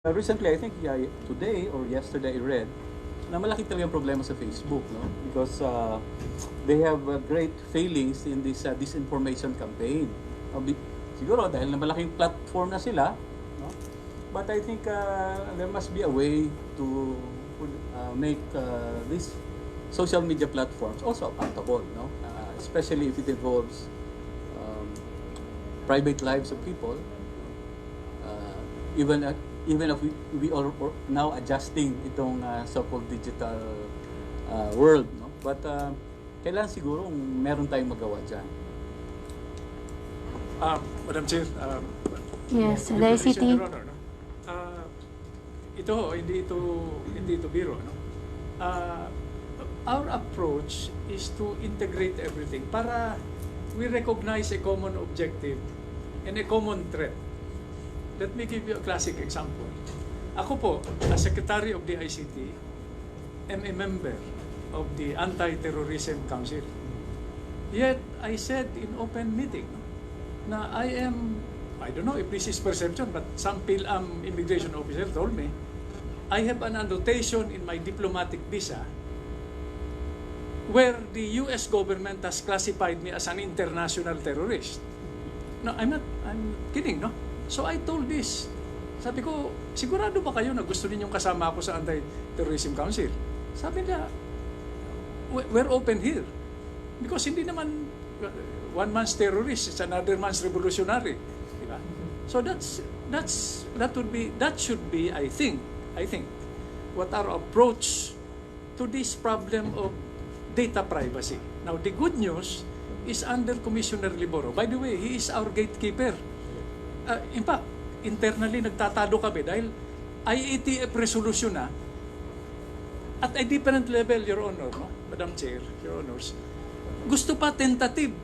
Recently, I think today or yesterday I read na malaki talaga yung problema sa Facebook, no? Because they have great failings in this disinformation campaign. Siguro dahil na malaking platform na sila, no? But I think there must be a way to make these social media platforms also accountable, no? Especially if it involves private lives of people. Even if we are now adjusting itong so-called digital world, no? But kailangan siguro meron tayong magawa dyan. Madam Chair, Yes, Deliberation, DICT. Your Honor, no? Hindi ito biro, no? Our approach is to integrate everything para we recognize a common objective and a common threat. Let me give you a classic example. Ako po, as Secretary of the DICT, am a member of the Anti-Terrorism Council. Yet, I said in open meeting na I don't know if this is perception, but some PhilAm immigration officer told me, I have an annotation in my diplomatic visa where the US government has classified me as an international terrorist. No, I'm kidding, no? So I told this. Sabi ko, sigurado ba kayo na gusto ninyong kasama ako sa Anti-Terrorism Council? Sabi niya, we're open here. Because hindi naman one man's terrorist, it's another man's revolutionary. Diba? So that should be, I think, what our approach to this problem of data privacy. Now, the good news is under Commissioner Liboro. By the way, he is our gatekeeper. In fact, internally nagtatalo kami dahil IATF resolution na at a different level, Your Honor, no? Madam Chair, Your Honors, gusto pa tentative,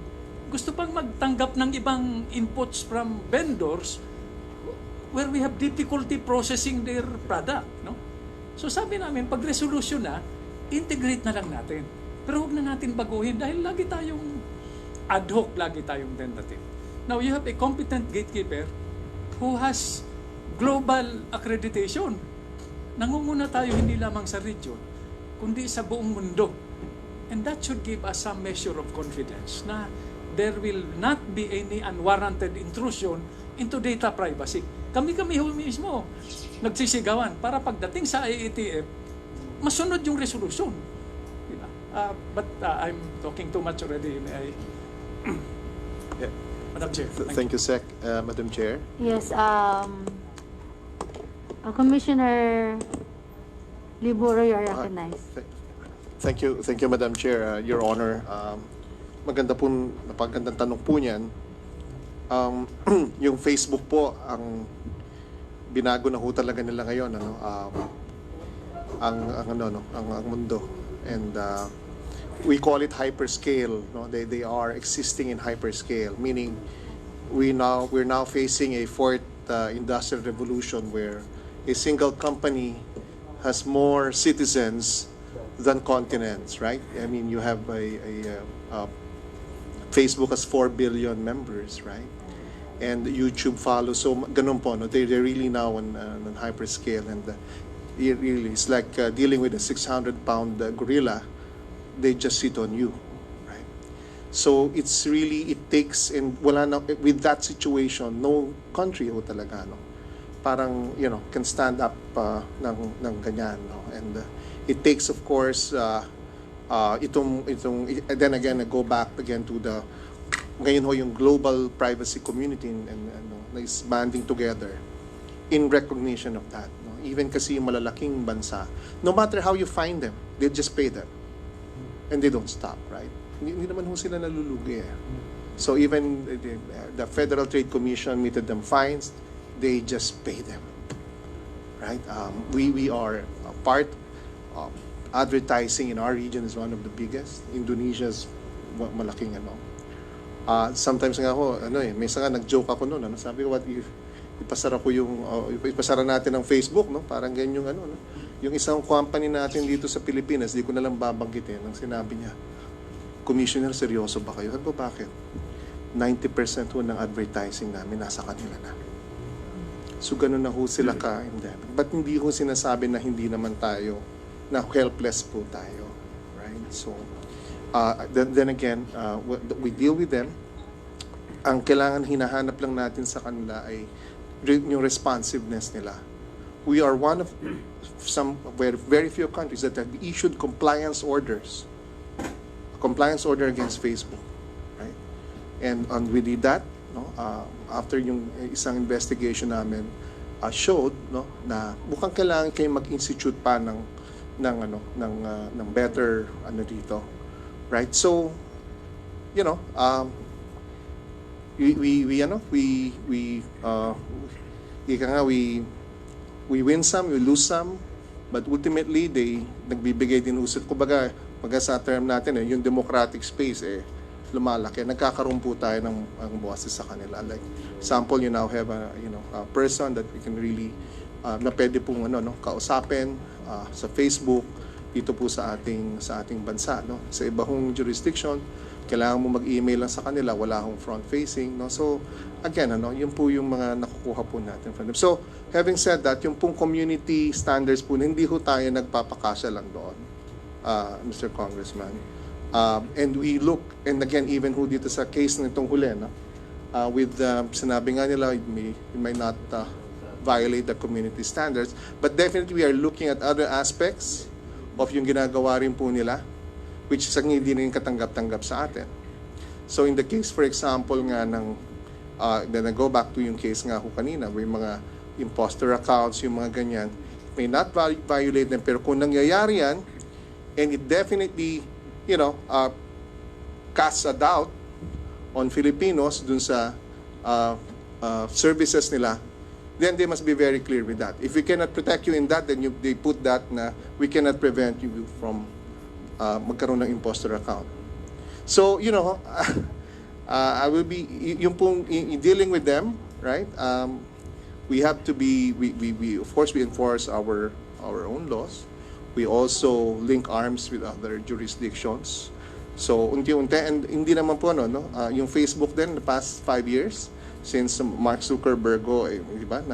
gusto pang magtanggap ng ibang inputs from vendors where we have difficulty processing their product, no? So sabi namin, pag resolution na, integrate na lang natin. Pero huwag na natin baguhin dahil lagi tayong ad hoc, lagi tayong tentative. Now, you have a competent gatekeeper who has global accreditation. Nangunguna tayo hindi lamang sa region, kundi sa buong mundo. And that should give us some measure of confidence na there will not be any unwarranted intrusion into data privacy. Kami mismo nagsisigawan para pagdating sa IATF, masunod yung resolution. Diba? But I'm talking too much already. Yeah. Madam Chair. Thank you, Sec. Madam Chair. Yes, Commissioner Liboro, you are recognized. Thank you, Madam Chair. Your Honor, napagandang tanong po niyan. Yung Facebook po, ang binago na ho talaga nila ngayon, ang mundo. And we call it hyperscale, no? They are existing in hyperscale, meaning we're now facing a fourth industrial revolution where a single company has more citizens than continents, right? I mean, you have Facebook has 4 billion members, right? And YouTube follows, so ganun po, no? They're really now on hyperscale, and really it's like dealing with a 600-pound gorilla. They just sit on you, right? So it's really, it takes, and wala na, with that situation, no country ho talaga, no? Parang, can stand up ng ganyan, no? And it takes, of course, then again, I go back again to ngayon ho yung global privacy community and na is banding together in recognition of that, no? Even kasi yung malalaking bansa, no matter how you find them, they just pay them. And they don't stop, right? Hindi naman ho sila nalulugi eh. So even the Federal Trade Commission meted them fines, they just pay them, right? We are a part of advertising in our region is one of the biggest. Indonesia's malaking sometimes nga ako, minsan nga nag-joke ako noon, sabi ko, what if ipasara natin ang Facebook, no? Parang ganyan yung no? Yung isang company natin dito sa Pilipinas, di ko na lang babanggitin, ang sinabi niya, Commissioner, seryoso ba kayo? Sabi ko, bakit? 90% ho ng advertising namin nasa kanila na. So ganun na ho sila ka-endemic. But hindi ho sinasabi na hindi naman tayo, na helpless po tayo. Right? So, then again, we deal with them. Ang kailangan hinahanap lang natin sa kanila ay yung responsiveness nila. We are one of very few countries that have issued compliance orders. A compliance order against Facebook. Right? And we did that. No? After yung isang investigation namin showed, no, na mukhang kailangan kayo mag-institute pa ng better dito, right? So, you know, we win some, we lose some, but ultimately nagbibigay din usot. Kumbaga sa term natin yung democratic space lumalaki, nagkakaroon po tayo ng boses sa kanila. Like example, you now have a person that we can really na pwede pong kausapin sa Facebook dito po sa ating bansa, no. Sa iba hong jurisdiction, kailangan mo mag-email lang sa kanila, wala hong front facing, no. So again, yun po yung mga nakukuha po natin from them. So having said that, yung pong community standards po, hindi ho tayo nagpapakasya lang doon, Mr. Congressman. And we look, and again, even who dito sa case nitong huli, no? With sinabi nga nila, it may not violate the community standards, but definitely we are looking at other aspects of yung ginagawa rin po nila, which is hindi rin katanggap-tanggap sa atin. So in the case, for example, nga then I go back to yung case nga ho kanina, may mga imposter accounts, yung mga ganyan, may not violate them, pero kung nangyayari yan, and it definitely casts a doubt on Filipinos dun sa services nila, then they must be very clear with that. If we cannot protect you in that, then they put that na we cannot prevent you from magkaroon ng imposter account. So, I will be, yung pong dealing with them, right? We have to be, we of course, we enforce our own laws. We also link arms with other jurisdictions. So, unti-unti, and hindi naman po, yung Facebook din, the past 5 years, since Mark Zuckerberg, di ba,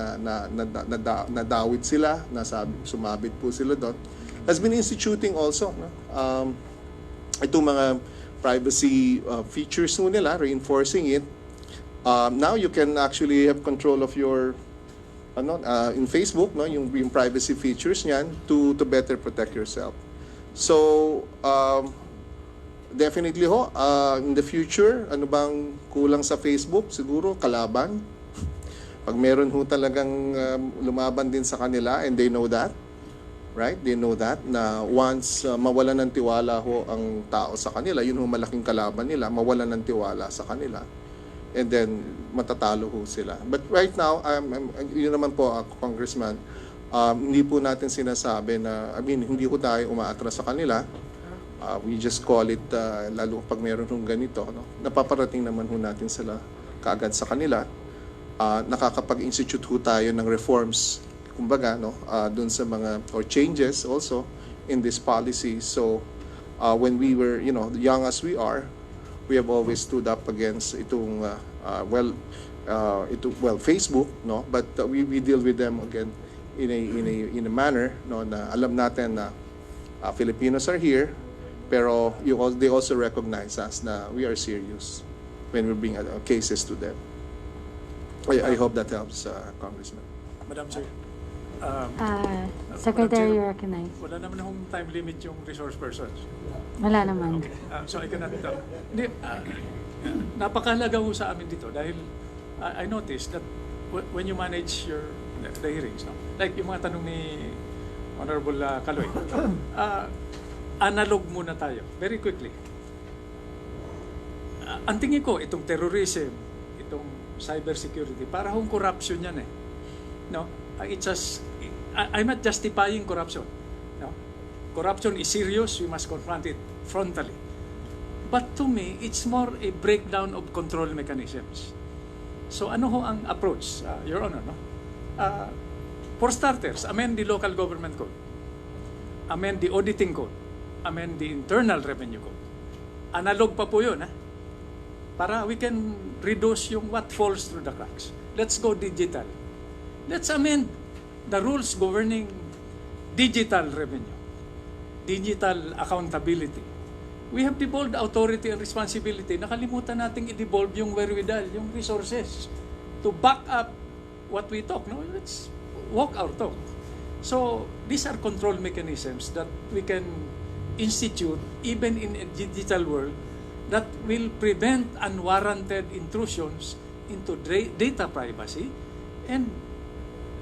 nadawit sila, sumabit po sila doon, has been instituting also, itong mga privacy features nila, reinforcing it. Now, you can actually have control of your in Facebook, yung privacy features niyan to better protect yourself. So definitely in the future, ano bang kulang sa Facebook? Siguro kalaban. Pag meron talagang lumaban din sa kanila, and they know that, right? They know that na once mawalan ng tiwala ang tao sa kanila, yun malaking kalaban nila, mawalan ng tiwala sa kanila. And then matatalo sila. But right now, yun naman po, Congressman, hindi po natin sinasabi na, hindi po tayo umaatras sa kanila. We just call it, lalo pag meron ganito, napaparating naman natin sila kaagad sa kanila. Nakakapag-institute tayo ng reforms, kumbaga, dun sa mga, or changes also in this policy. So, when we were, young as we are, we have always stood up against itong Facebook, but we deal with them again in a manner na alam natin na Filipinos are here, pero they also recognize us na we are serious when we bring cases to them. I hope that helps, Congressman. Madam Chair. Secretary, you recognize. Wala naman akong time limit yung resource persons. Wala naman. Okay. So I cannot napakahalaga ho sa amin dito dahil I noticed that when you manage the hearings, like yung mga tanong ni Honorable Kaloy, analog muna tayo, very quickly. Ang tingin ko, itong terrorism, itong cybersecurity, para hong corruption yan No? I'm not justifying corruption. No? Corruption is serious, we must confront it frontally. But to me, it's more a breakdown of control mechanisms. So ano ho ang approach, Your Honor? For starters, amend the local government code. Amend the auditing code. Amend the internal revenue code. Analog pa po yun, para we can reduce yung what falls through the cracks. Let's go digital. let's amend the rules governing digital revenue, digital accountability. We have devolved authority and responsibility. Nakalimutan nating i-devolve yung wherewithal, yung resources to back up what we talk. No, let's walk our talk. So these are control mechanisms that we can institute even in a digital world that will prevent unwarranted intrusions into data privacy. And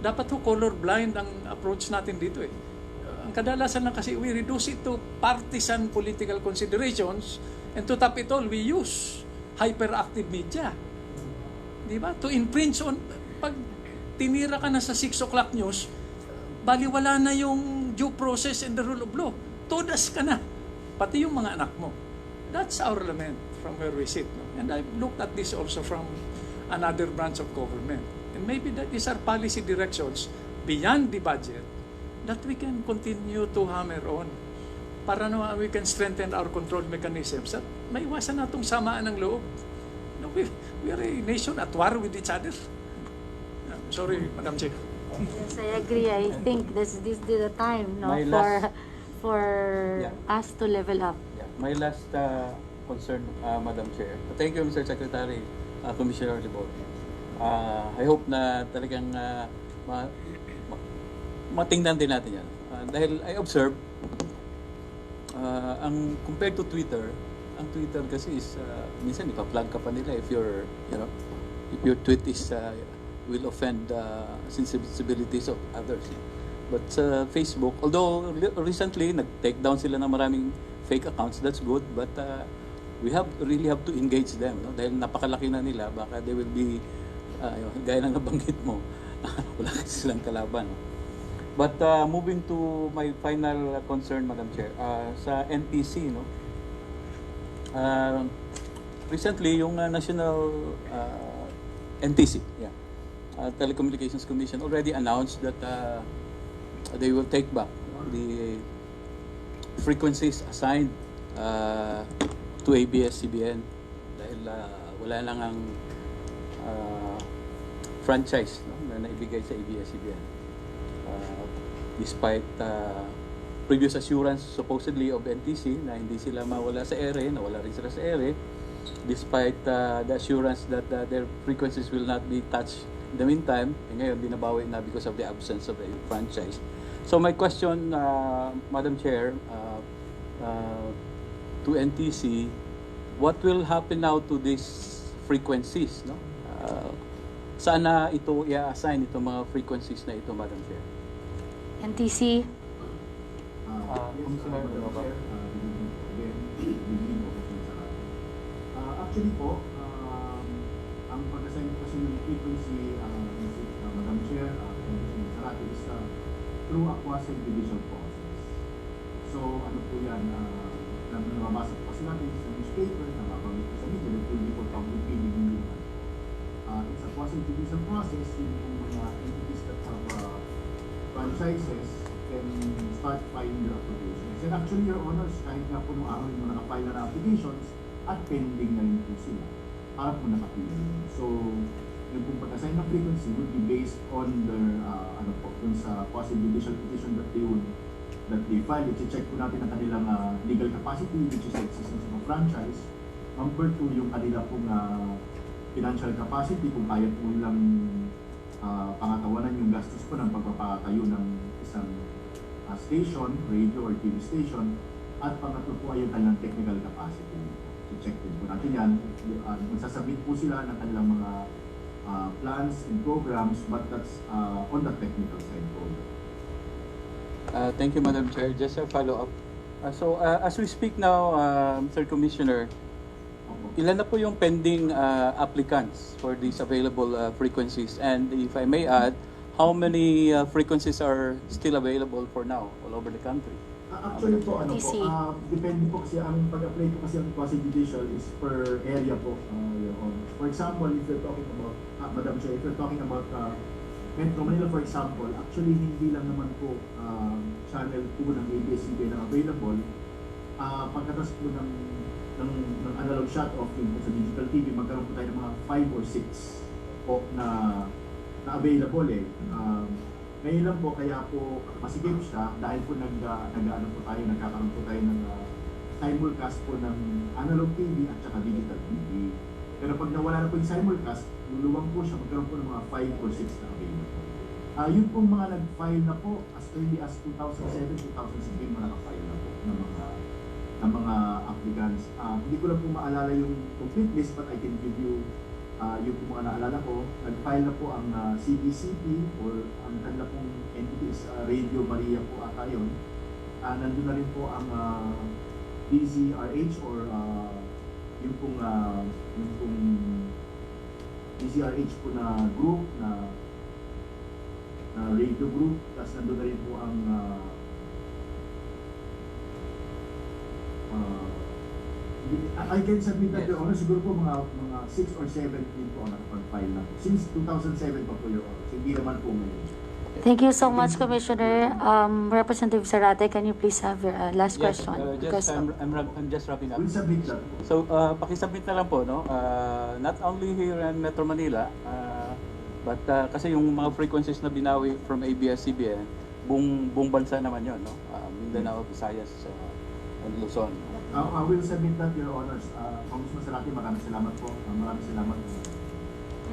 dapat ho colorblind ang approach natin dito eh. Ang kadalasan lang kasi we reduce it to partisan political considerations, and to top it all, we use hyperactive media. Di ba? To infringe on, pag tinira ka na sa 6 o'clock news, baliwala na yung due process and the rule of law. Todas ka na. Pati yung mga anak mo. That's our lament from where we sit. No? And I've looked at this also from another branch of government. And maybe that these are policy directions beyond the budget that we can continue to hammer on para we can strengthen our control mechanisms at maiwasan natong samaan ng loob. No, we are a nation at war with each other. Sorry, Madam Chair. Yes, I agree. I think this is the time, no, My for Yeah. us to level up. Yeah. My last concern, Madam Chair. Thank you, Mr. Secretary, Commissioner Libor. I hope na talagang matingnan din natin yan. Dahil I observe, compared to Twitter, ang Twitter kasi is, minsan ipa-flag ka pa nila if your tweet is, will offend sensibilities of others. But sa Facebook, although recently, nag-take down sila ng maraming fake accounts, that's good, but we really have to engage them, no? Dahil napakalaki na nila, baka they will be, gaya ng nabanggit mo, wala kasi silang kalaban. No? But moving to my final concern, Madam Chair, sa NPC, no? Recently, yung National NTC, Telecommunications Commission already announced that they will take back the frequencies assigned to ABS-CBN dahil wala lang ang franchise, no, na naibigay sa ABS-CBN. Despite previous assurance supposedly of NTC na hindi sila mawala sa ere, nawala rin sila sa ere, despite the assurance that their frequencies will not be touched in the meantime, ngayon binabawi na because of the absence of a franchise. So my question, Madam Chair, to NTC, what will happen now to these frequencies? No? Saan na ito i-assign itong mga frequencies na ito, Madam Chair? NTC, Commissioner, ano ba? Actually po, ang pag-assign kasi ng frequency, Madam Chair, sa atin is through a quasi-judicial process. So, ano po yan, nababasa po kasi natin sa newspaper, nababanggit po sa media, that will be for public bidding in human. It's a quasi-judicial process, yung mga entities that have franchises can start filing their applications. And actually, Your Honors, kahit nga po nung araw yung mga nakafile na applications, at pending na rin po sila para po nakapili. So, yung pong pag-assign ng frequency would be based on their, dun sa quasi-judicial petition that they file. I-check po natin ang kanilang legal capacity, which is the existence of a franchise. Number 2, yung kanila pong financial capacity, kung kaya po lang pangatawanan yung gastos po ng pagpapatayo ng isang station, radio or TV station. At pangatlo po ay yung kanilang technical capacity. I-check din po natin yan. Magsasabit po sila ng kanilang mga plans and programs, but that's on the technical side po. Thank you, Madam Chair. Just a follow-up. So, as we speak now, Mr. Commissioner, ilan na po yung pending applicants for these available frequencies? And if I may add, how many frequencies are still available for now all over the country? Actually po, TC. Depende po kasi ang pag-apply po kasi ang quasi-judicial is per area po. For example, if you're talking about, Madam Chair, if you're talking about Metro Manila, for example, actually hindi lang naman po channel 2 ng ABS-CBN na available. Pagkatas po ng analog shut-off yung sa digital TV, magkaroon po tayo ng mga 5 or 6 po na na available eh. Ngayon lang po, kaya po masigip siya dahil po nagkakaroon po tayo ng simulcast po ng analog TV at saka digital TV. Pero pag nawala na po yung simulcast, luluwang po siya, magkaroon po ng mga 5 or 6 na available. Yun pong mga nag-file na po as early as 2007, 2016, mga naka-file na po ng mga applicants. Hindi ko lang po maalala yung complete list, but I can give you yung mga naalala ko. Nag-file na po ang CBCP or ang kanila pong entity is Radio Maria po ata yun. Nandun na rin po ang DZRH or yung pong DZRH po na group na radio group. Tapos nandun na rin po ang I can submit that, Your Honor, siguro po mga 6 or 7 din po ang nakapag-file na po. Since 2007 pa po, Your Honor. Hindi naman po ngayon. Thank you so much, Commissioner. Representative Zarate, can you please have your last question? I'm just wrapping up. We'll submit that po. So, pakisubmit na lang po, no? Not only here in Metro Manila, but kasi yung mga frequencies na binawi from ABS-CBN, buong bansa naman yun, no? Mindanao, Visayas, and Luzon. I will submit that, Your Honors. Congressman Sarati, maraming salamat po. Maraming salamat po.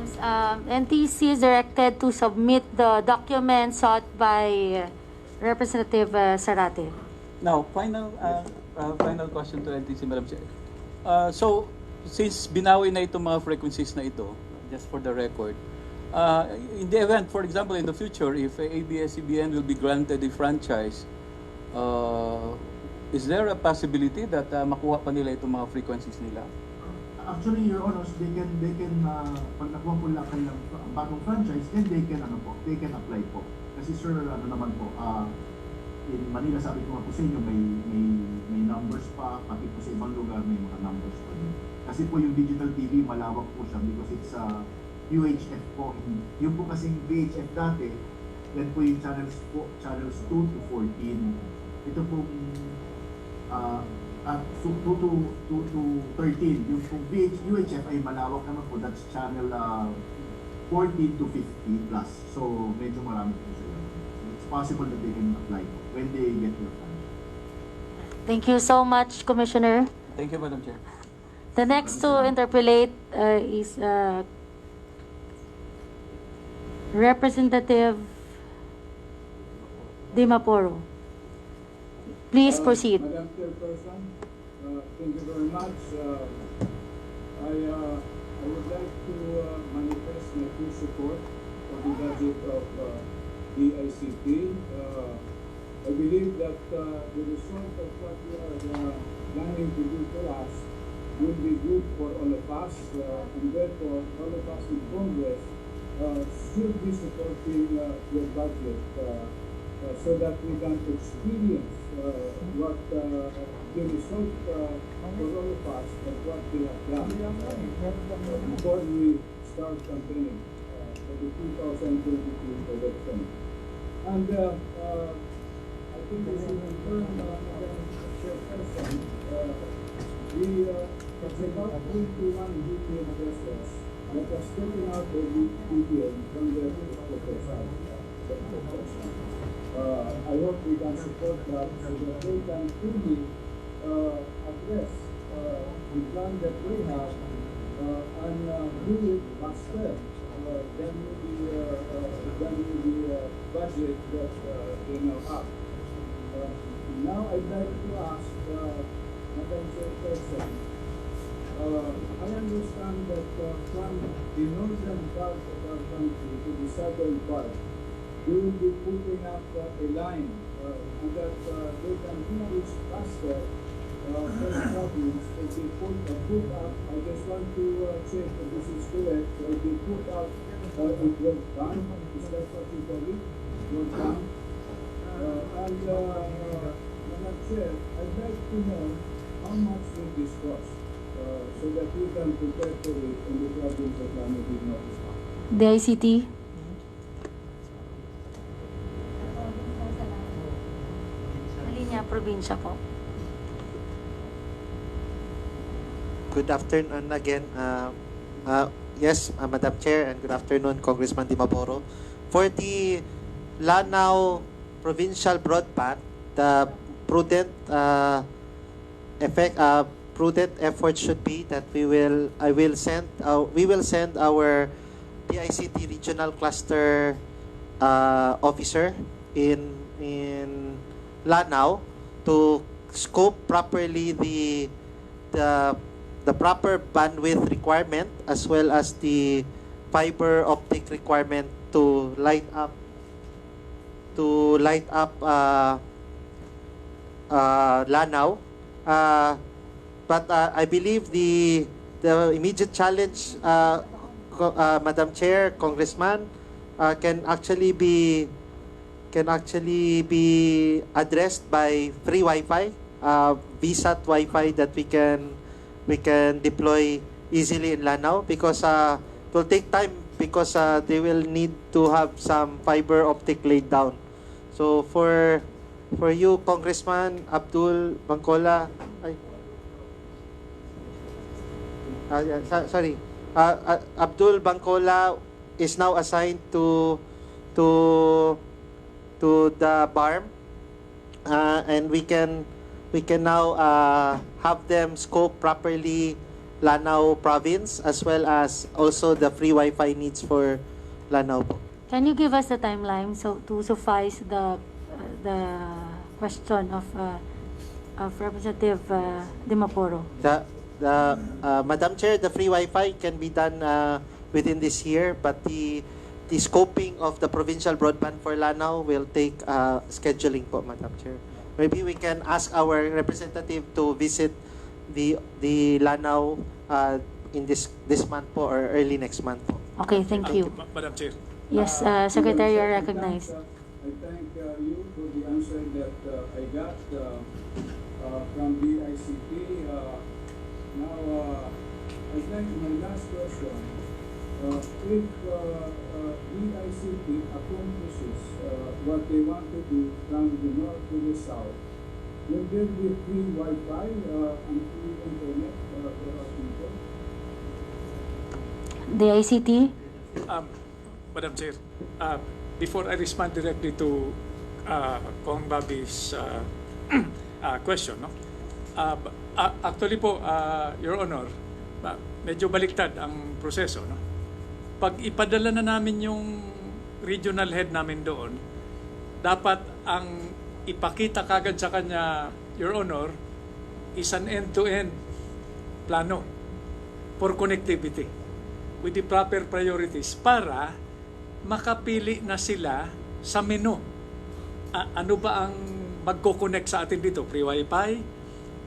Yes, NTC is directed to submit the documents sought by Representative Zarate. Now, final question to NTC, Madam Chair. So, since binawi na itong mga frequencies na ito, just for the record, in the event, for example, in the future, if ABS-CBN will be granted a franchise, is there a possibility that makuha pa nila itong mga frequencies nila? Actually, Your Honors, they can pag nakuha po lang kanilang bagong franchise, then they can apply po. Kasi sir, naman po, in Manila, sabi ko nga po sa inyo, may numbers pa, pati po sa ibang lugar may mga numbers pa din. Kasi po yung digital TV, malawak po siya because it's UHF po. Yung po kasing VHF dati, yan po yung channels 2 to 14. Ito pong 2 to 13. Yung pong UHF ay malawak naman po. That's channel 14 to 50 plus. So, medyo marami po sila. It's possible that they can apply when they get your franchise. Thank you so much, Commissioner. Thank you, Madam Chair. The next to interpolate is Representative Dimaporo. Please proceed. Madam Chairperson, thank you very much. I would like to manifest my full support for the budget of DICT. I believe that the result of what we are planning to do for us will be good for all of us, and therefore all of us in Congress should be supporting your budget so that we can experience what the result for all of us of what we have done before we start campaigning for the 2022 election. And I think we should confirm, Madam Chairperson, it's about 21 billion pesos that was taken out of the BPM from the profession. I hope we can support that so that they can fully address the plan that we have and do it faster than the budget that they now have. Now I'd like to ask Madam Chairperson, I understand that from the northern part of our country to the southern part, we will be putting up a line and that they can reach faster for the province if they put up, I just want to check if this is correct, if they put out a road bank, is that what you call it? Road bank. And Madam Chair, I'd like to know how much will this cost so that we can prepare for it in the province of Lamig North. The ICT. Linya, probinsya po. Good afternoon again. Yes, Madam Chair, and good afternoon, Congressman Dimaboro. For the Lanao provincial broadband, the prudent prudent effort should be that we will send our DICT regional cluster officer in Lanao to scope properly the proper bandwidth requirement as well as the fiber optic requirement to light up Lanao. But I believe the immediate challenge, Madam Chair, Congressman, can actually be addressed by free Wi-Fi, VSAT Wi-Fi that we can deploy easily in Lanao, because it will take time, because they will need to have some fiber optic laid down. So for you, Congressman Abdul Bangkola, Abdul Bangkola is now assigned to the BARM, and we can now have them scope properly Lanao province as well as also the free Wi-Fi needs for Lanao. Can you give us the timeline so to suffice the question of Representative Dimaporo? Madam Chair, the free Wi-Fi can be done within this year, but the scoping of the provincial broadband for Lanao will take scheduling po, Madam Chair. Maybe we can ask our representative to visit the Lanao in this month po or early next month po. Okay, thank you. Madam Chair. Yes, Secretary, you are recognized. I thank you for the answer that I got from DICT. Now, I think my last question, if DICT accomplishes what they want to do from the north to the south, will there be free Wi-Fi and free internet for our people? The ICT? Madam Chair, before I respond directly to Kong Bobby's question, no? Actually po, Your Honor, medyo baliktad ang proseso, no? Pag ipadala na namin yung regional head namin doon, dapat ang ipakita kagad sa kanya, Your Honor, is an end-to-end plano for connectivity with the proper priorities para makapili na sila sa menu. Ano ba ang magko-connect sa atin dito? Free Wi-Fi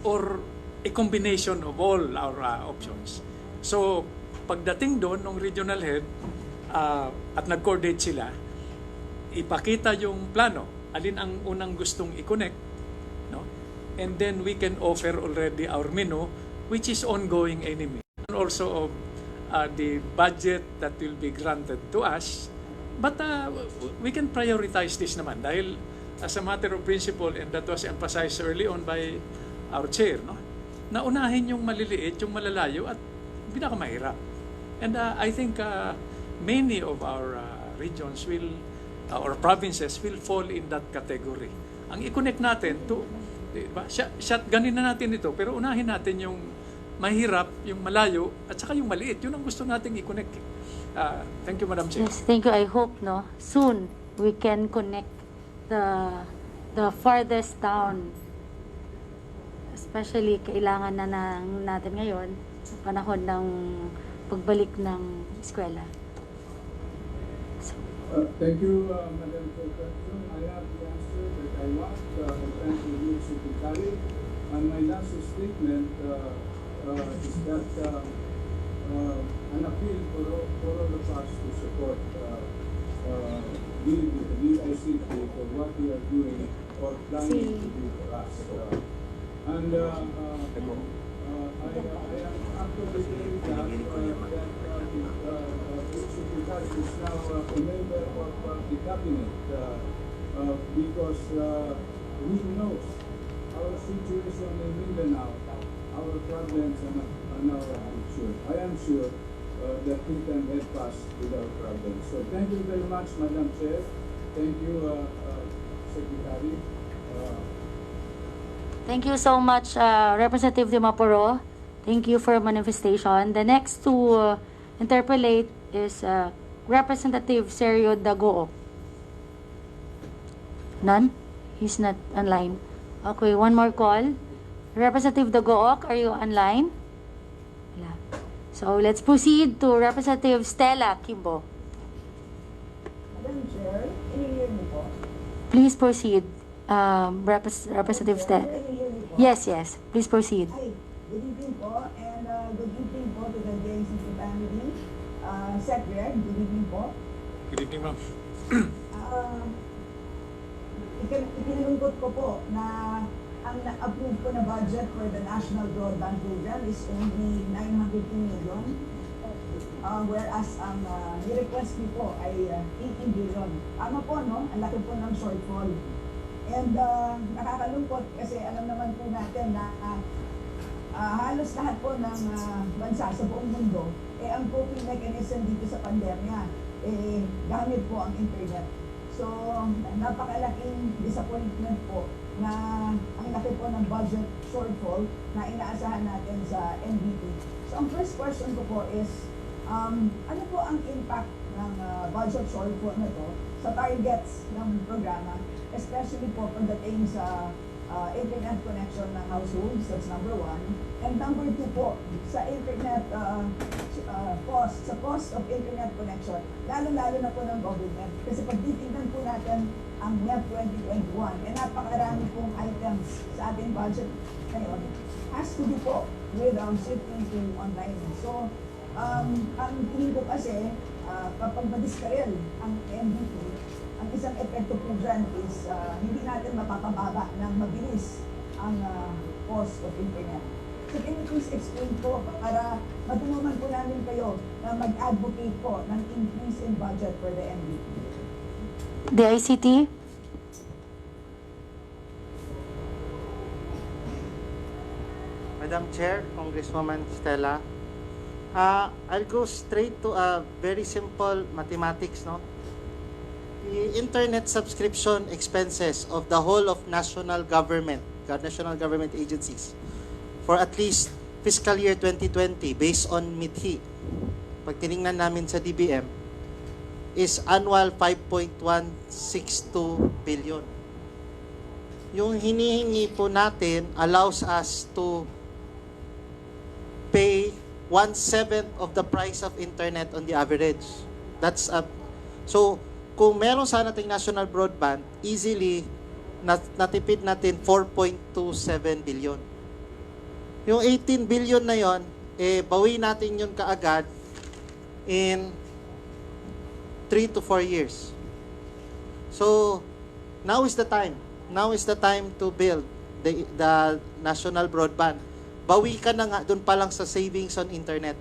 or a combination of all our options? So, pagdating doon ng regional head at nag-coordinate sila, ipakita yung plano, alin ang unang gustong i-connect, no? And then we can offer already our menu, which is ongoing anyway. And also of the budget that will be granted to us. But we can prioritize this naman dahil as a matter of principle, and that was emphasized early on by our chair, no? Naunahin yung maliliit, yung malalayo at pinakamahirap. And I think many of our regions will, or provinces will fall in that category. Ang i-connect natin to, diba? Shotgunin na natin ito, pero unahin natin yung mahirap, yung malayo, at saka yung maliit. Yun ang gusto nating i-connect. Thank you, Madam Chair. Yes, thank you. I hope soon we can connect the farthest down. Especially kailangan na natin ngayon sa panahon ng pagbalik ng eskwela. Thank you, Madam Chairperson. I have the answer that I want. Thank you, Secretary. And my last statement is that an appeal for all of us to support DICT for what we are doing or planning to do for us. I am actually very glad that Secretary is now a member of the cabinet because he knows our situation in Mindanao, our problems, and our future. I am sure that he can help us with our problems. So thank you very much, Madam Chair. Thank you, Secretary. Thank you so much, Representative Dimaporo. Thank you for your manifestation. The next to interpolate is Representative Sergio Dagook. None? He's not online. Okay, one more call. Representative Dagook, are you online? Yeah. So let's proceed to Representative Stella Kimbo. Madam Chair, ini-hear niyo po? Please proceed, Representative Stella. Ini-hear niyo po? Yes, yes. Please proceed. Ay, good evening po, and good evening po to the DICT family. Sec Reg, good evening po. Good evening, ma'am. Ipinalungkot ko po na ang na-approve ko na budget for the National Broadband Program is only 902 million. Whereas ang ni-request niyo po ay 18 billion. Tama po, no? Ang laki po ng shortfall. And nakakalungkot kasi alam naman po natin na halos lahat po ng bansa sa buong mundo, ang coping mechanism dito sa pandemya, gamit po ang internet. So, napakalaking disappointment po na ang laki po ng budget shortfall na inaasahan natin sa NBP. So, ang first question ko po is, ano po ang impact ng budget shortfall na to sa targets ng programa, especially po pagdating sa internet connection ng households, that's number one. And number two po, sa internet cost, sa cost of internet connection, lalo-lalo na po ng government. Kasi pag titignan po natin ang NEP 2021, napakarami pong items sa ating budget ngayon, has to do po with shifting to online. So, ang tingin ko kasi, kapag madiskarel ang NBP, ang isang epekto po dyan is hindi natin mapapababa ng mabilis ang cost of internet. So can you please explain po para matulungan po namin kayo na mag-advocate po ng increase in budget for the NBP? DICT? Madam Chair, Congresswoman Stella, I'll go straight to a very simple mathematics, no? The internet subscription expenses of the whole of national government agencies for at least fiscal year 2020 based on MITHI, pag tinignan namin sa DBM, is annual 5.162 billion. Yung hinihingi po natin allows us to pay 1/7 of the price of internet on the average. That's a so kung meron sana nating national broadband, easily natipid natin 4.27 billion. Yung 18 billion na yon, bawi natin yun kaagad in 3 to 4 years. So, now is the time. Now is the time to build the national broadband. Bawi ka na nga doon pa lang sa savings on internet.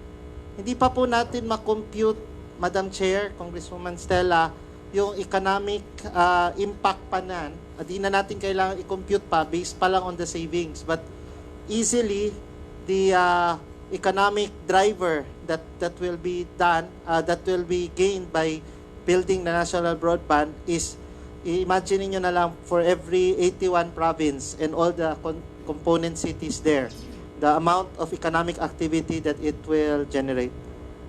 Hindi pa po natin ma-compute, Madam Chair, Congresswoman Stella, yung economic impact pa nan. Di na natin kailangan i-compute pa based pa lang on the savings. But easily, the economic driver that will be done, that will be gained by building the national broadband is, imagine nyo na lang for every 81 province and all the component cities there, the amount of economic activity that it will generate.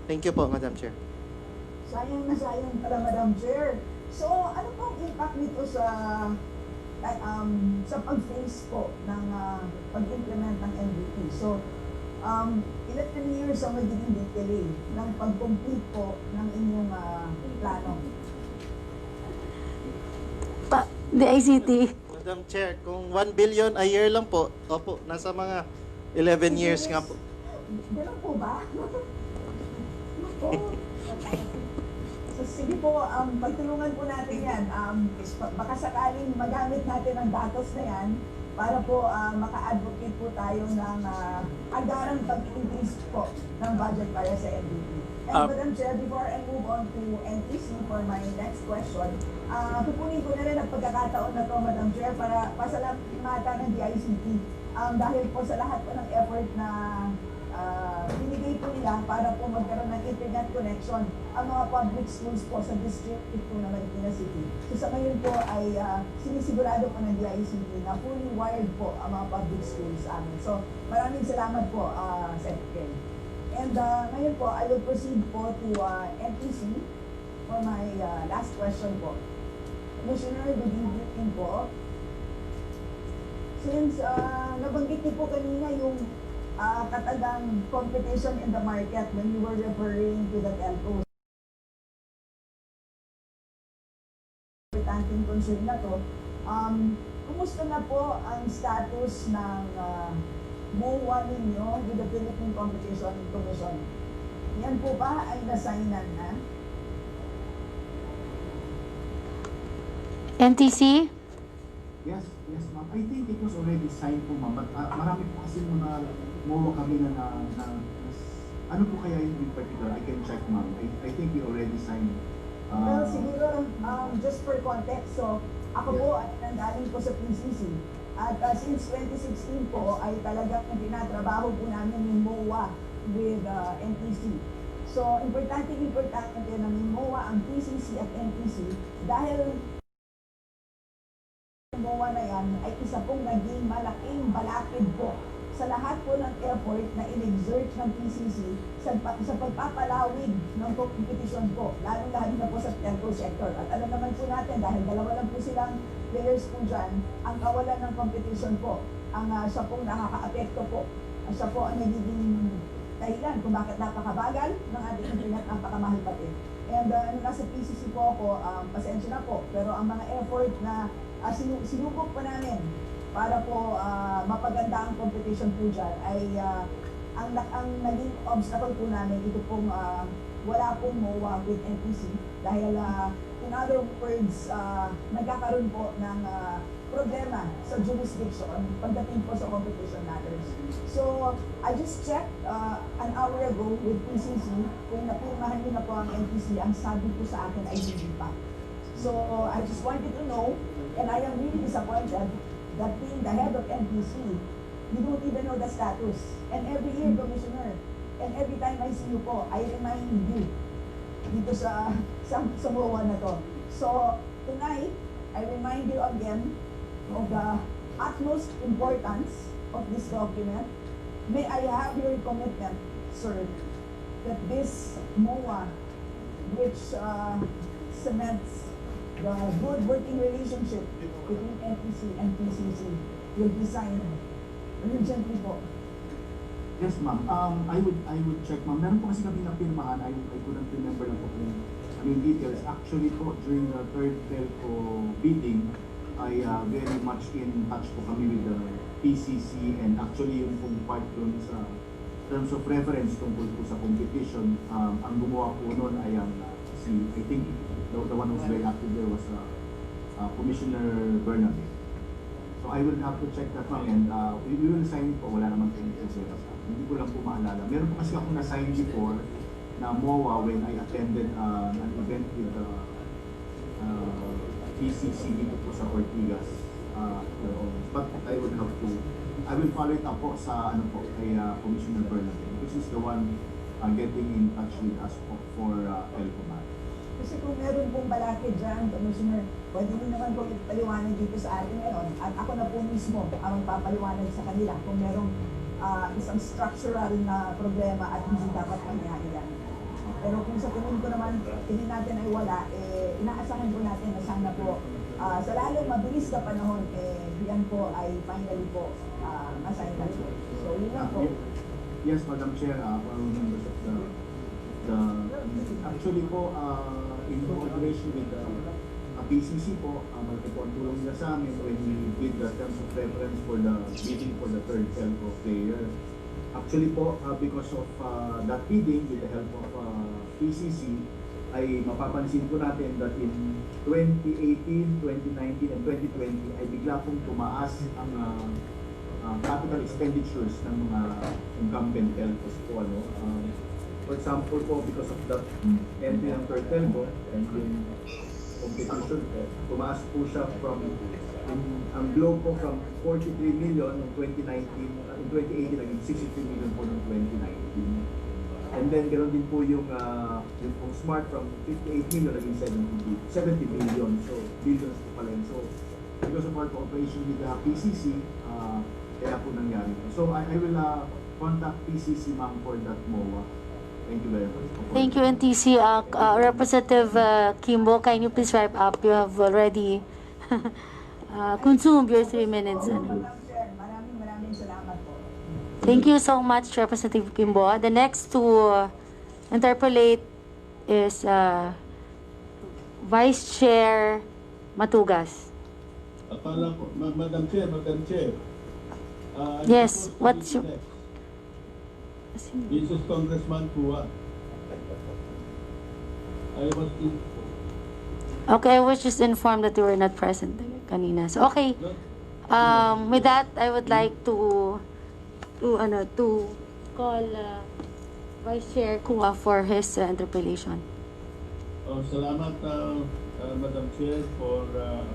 Thank you po, Madam Chair. Sayang na sayang pala, Madam Chair. So, ano pong impact nito sa pag-face po ng pag-implement ng NBP? So, ilan years ang magiging delay ng pag-complete po ng inyong plano? The ICT. Madam Chair, kung 1 billion a year lang po, opo, nasa mga 11 years nga po. Ganun po ba? So, sige po, pagtulungan po natin yan. Baka sakaling magamit natin ang datos na yan para po maka-advocate po tayo ng agarang pag-increase po ng budget para sa NBP. And Madam Chair, before I move on to NTC for my next question, kukunin ko na rin ang pagkakataon na to, Madam Chair, para pasalamatan ng DICT dahil po sa lahat po ng effort na binigay po nila para po magkaroon ng internet connection ang mga public schools po sa district po ng Marikina City. So sa ngayon po ay sinisigurado po ng DICT na fully wired po ang mga public schools sa amin. So maraming salamat po, Secretary. And ngayon po, I will proceed po to NTC for my last question po. Commissioner, good evening po. Since nabanggit niyo po kanina yung katagang competition in the market when you were referring to the telcos. Importanteng concern na to. Kumusta na po ang status ng MOA ninyo with the Philippine Competition Commission? Yan po ba ay nasignan na? NTC? Yes, ma'am. I think it was already signed po, ma'am. But marami po kasi mga MOA kami ano po kaya yung in particular? I can check, ma'am. I think we already signed. Well, siguro, just for context, so ako po ay nanggaling po sa PCC. At since 2016 po ay talagang tinatrabaho po namin yung MOA with NTC. So, importante na may MOA ang PCC at NTC dahil MOA na yan ay isa pong naging malaking balakid po sa lahat po ng effort na in-exert ng PCC sa pagpapalawig ng competition po, lalo-lalo na po sa telco sector. At alam naman po natin, dahil dalawa lang po silang players po dyan, ang kawalan ng competition po, ang siya pong nakaka-apekto po. Siya po ang nagiging dahilan kung bakit napakabagal ng ating internet, napakamahal pati. And nasa PCC po ako, pasensya na po, pero ang mga effort na sinubok pa namin para po mapaganda ang competition po dyan ay ang naging obstacle po namin ito pong wala pong MOA with NTC dahil in other words nagkakaroon po ng problema sa jurisdiction pagdating po sa competition matters. So I just checked an hour ago with PCC kung napirmahan nyo na po ang NTC, ang sabi po sa akin ay hindi pa. So I just wanted to know, and I am really disappointed that being the head of NTC, you don't even know the status. And every year, Commissioner, and every time I see you po, I remind you dito sa MOA na to. So, tonight, I remind you again of the utmost importance of this document. May I have your commitment, sir, that this MOA, which cements the good working relationship between NTC and PCC, will be signed urgently po. Yes, ma'am. I would check, ma'am. Meron po kasi kami napirmahan. I couldn't remember lang po kung details. Actually po, during the third telco meeting, I very much in touch po kami with the PCC, and actually yung pong part dun sa terms of reference tungkol po sa competition, ang gumawa po nun ay ang I think the one who's very active there was Commissioner Bernabe. So I will have to check that, ma'am, and we will sign po. Wala naman po ito. Hindi ko lang po maalala. Meron po kasi akong na-sign before na MOA when I attended an event with the PCC dito po sa Ortigas. But I will follow it up po sa kay Commissioner Bernabe, which is the one getting in touch with us for Telcomat. Kasi kung meron pong balakid dyan, Commissioner, pwede nyo naman po ipaliwanag dito sa atin ngayon. At ako na po mismo ang magpapaliwanag sa kanila kung merong isang structural na problema at hindi dapat mangyari yan. Pero kung sa tingin ko naman, tingin natin ay wala, inaasahan po natin na sana po sa lalong mabilis na panahon, yan po ay finally po masign na po. So yun lang po. Yes, Madam Chair, for members of the actually po, in coordination with the PCC po, malaki po ang tulong nila sa amin when we did the terms of reference for the bidding for the third telco player. Actually po, because of that bidding with the help of PCC, ay mapapansin po natin that in 2018, 2019, and 2020 ay bigla pong tumaas ang capital expenditures ng mga incumbent telcos po. For example po, because of the entry ng third telco and yung competition po, tumaas po siya from ang nag-glow po from 43 million noong 2019, in 2018 naging 63 million po noong 2019. And then ganoon din po yung smart from 58 million naging 70 million. So billions po pala yun. So because of our cooperation with the PCC, kaya po nangyari. So I will contact PCC ma'am for that MOA. Thank you very much. Thank you, NTC. Representative Kimbo, can you please wrap up? You have already consumed your 3 minutes. Madam Chair, maraming salamat po. Thank you so much, Representative Kimbo. The next to interpolate is Vice Chair Matugas. Akala ko, Madam Chair. Yes, what's your... This is Congressman Kuya. Okay, I was just informed that you were not present kanina. So, okay. With that, I would like to call Vice Chair Kuya for his interpellation. Salamat, Madam Chair, for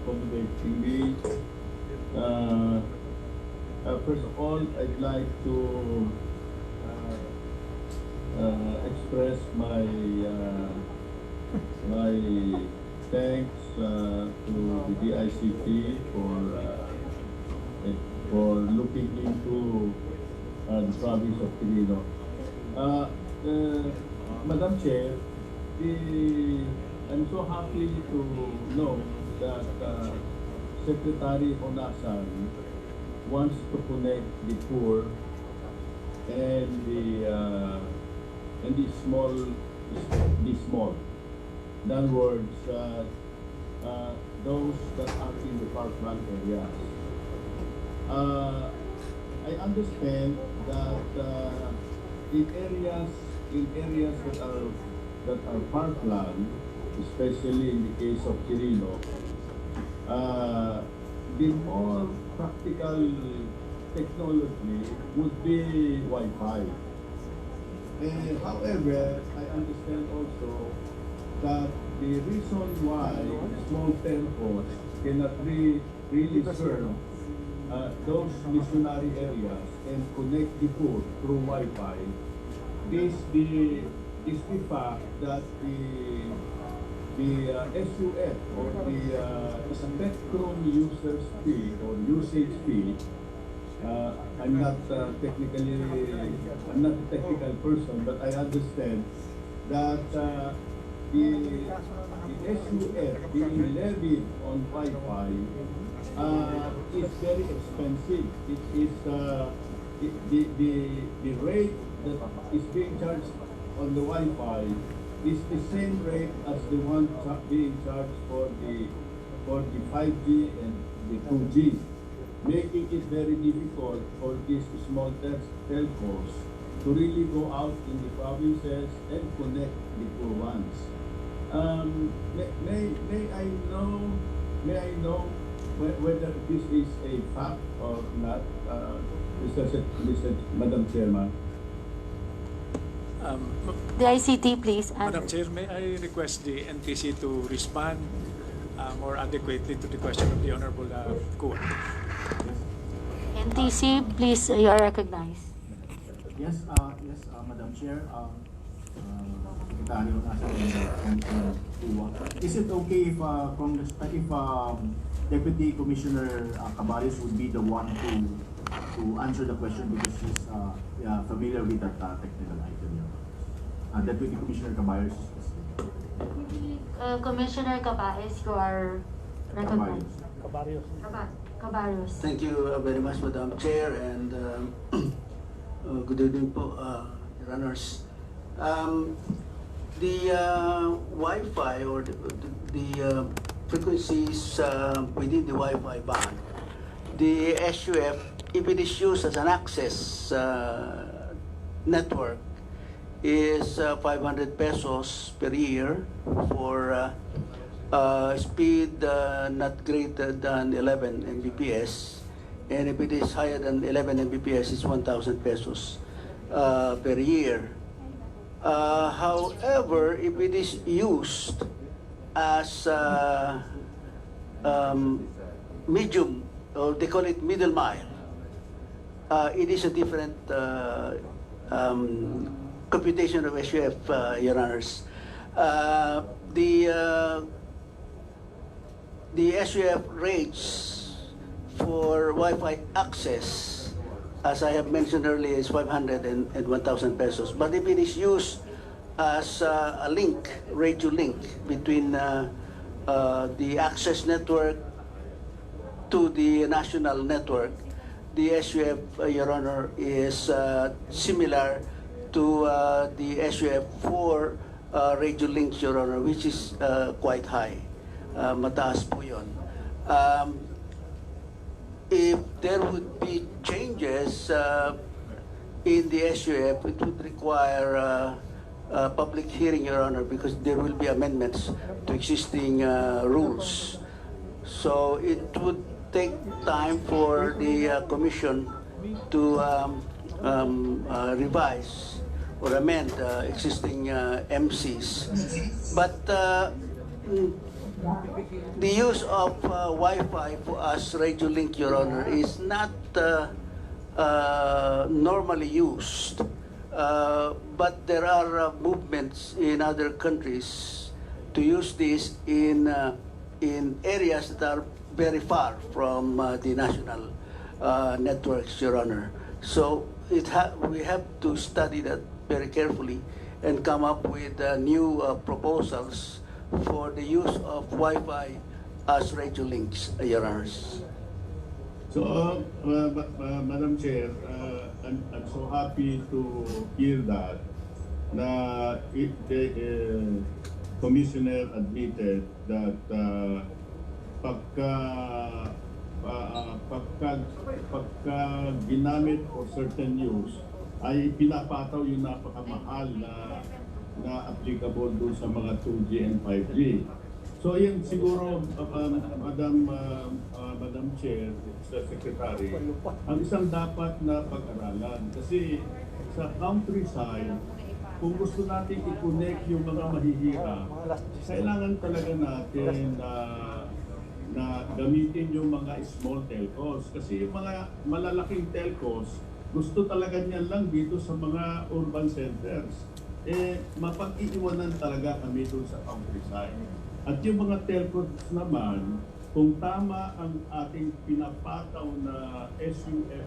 accommodating me. First of all, I'd like to express my thanks to the DICT for looking into the province of Quirino. Madam Chair, I'm so happy to know that Secretary Onasan wants to connect the poor and the small. In other words, those that are in the parkland areas. I understand that in areas that are parkland, especially in the case of Quirino, the more practical technology would be Wi-Fi. However, I understand also that the reason why small telcos cannot really serve those missionary areas and connect the poor through Wi-Fi is the fact that the SUF or the spectrum users fee or usage fee. I'm not a technical person, but I understand that the SUF being levied on Wi-Fi is very expensive. It is the rate that is being charged on the Wi-Fi is the same rate as the one being charged for the 5G and the 2G. Making it very difficult for these small telcos to really go out in the provinces and connect the poor ones. May I know whether this is a fact or not, Madam Chairman? The ICT, please. Madam Chair, may I request the NTC to respond more adequately to the question of the Honorable Kuya? NTC, please, you are recognized. Yes, Madam Chair. Secretary of Kuya. Is it okay if Deputy Commissioner Cabarrus would be the one to answer the question because she's familiar with that technical item? Deputy Commissioner Cabarrus. Commissioner Cabarrus, you are recognized. Cabarrus. Thank you very much, Madam Chair, and good evening po, runners. The Wi-Fi or the frequencies within the Wi-Fi band, the SUF, if it is used as an access network, is 500 pesos per year for speed not greater than 11 Mbps, and if it is higher than 11 Mbps, it's 1,000 pesos per year. However, if it is used as medium or they call it middle mile. It is a different computation of SUF, Your Honors. The SUF rates for Wi-Fi access, as I have mentioned earlier, is 500 and 1,000 pesos. But if it is used as a link, radio link between the access network to the national network, the SUF, Your Honor, is similar to the SUF for radio links, Your Honor, which is quite high. Mataas po yun. If there would be changes in the SUF, it would require public hearing, Your Honor, because there will be amendments to existing rules. So it would take time for the commission to revise or amend existing MCs. But the use of Wi-Fi for us, Radio Link, Your Honor, is not normally used. But there are movements in other countries to use this in areas that are very far from the national networks, Your Honor. So we have to study that very carefully and come up with new proposals for the use of Wi-Fi as radio links, Your Honors. So, Madam Chair, I'm so happy to hear that the Commissioner admitted that pagka ginamit for certain use ay pinapataw yung napakamahal na applicable doon sa mga 2G and 5G. So yan siguro, Madam Chair, Mr. Secretary, ang isang dapat na pag-aralan. Kasi sa countryside, kung gusto natin i-connect yung mga mahihirap, kailangan talaga natin na gamitin yung mga small telcos. Kasi yung mga malalaking telcos, gusto talaga niyan lang dito sa mga urban centers. Mapag-iiwanan talaga kami doon sa countryside. At yung mga telcos naman, kung tama ang ating pinapataw na SUF,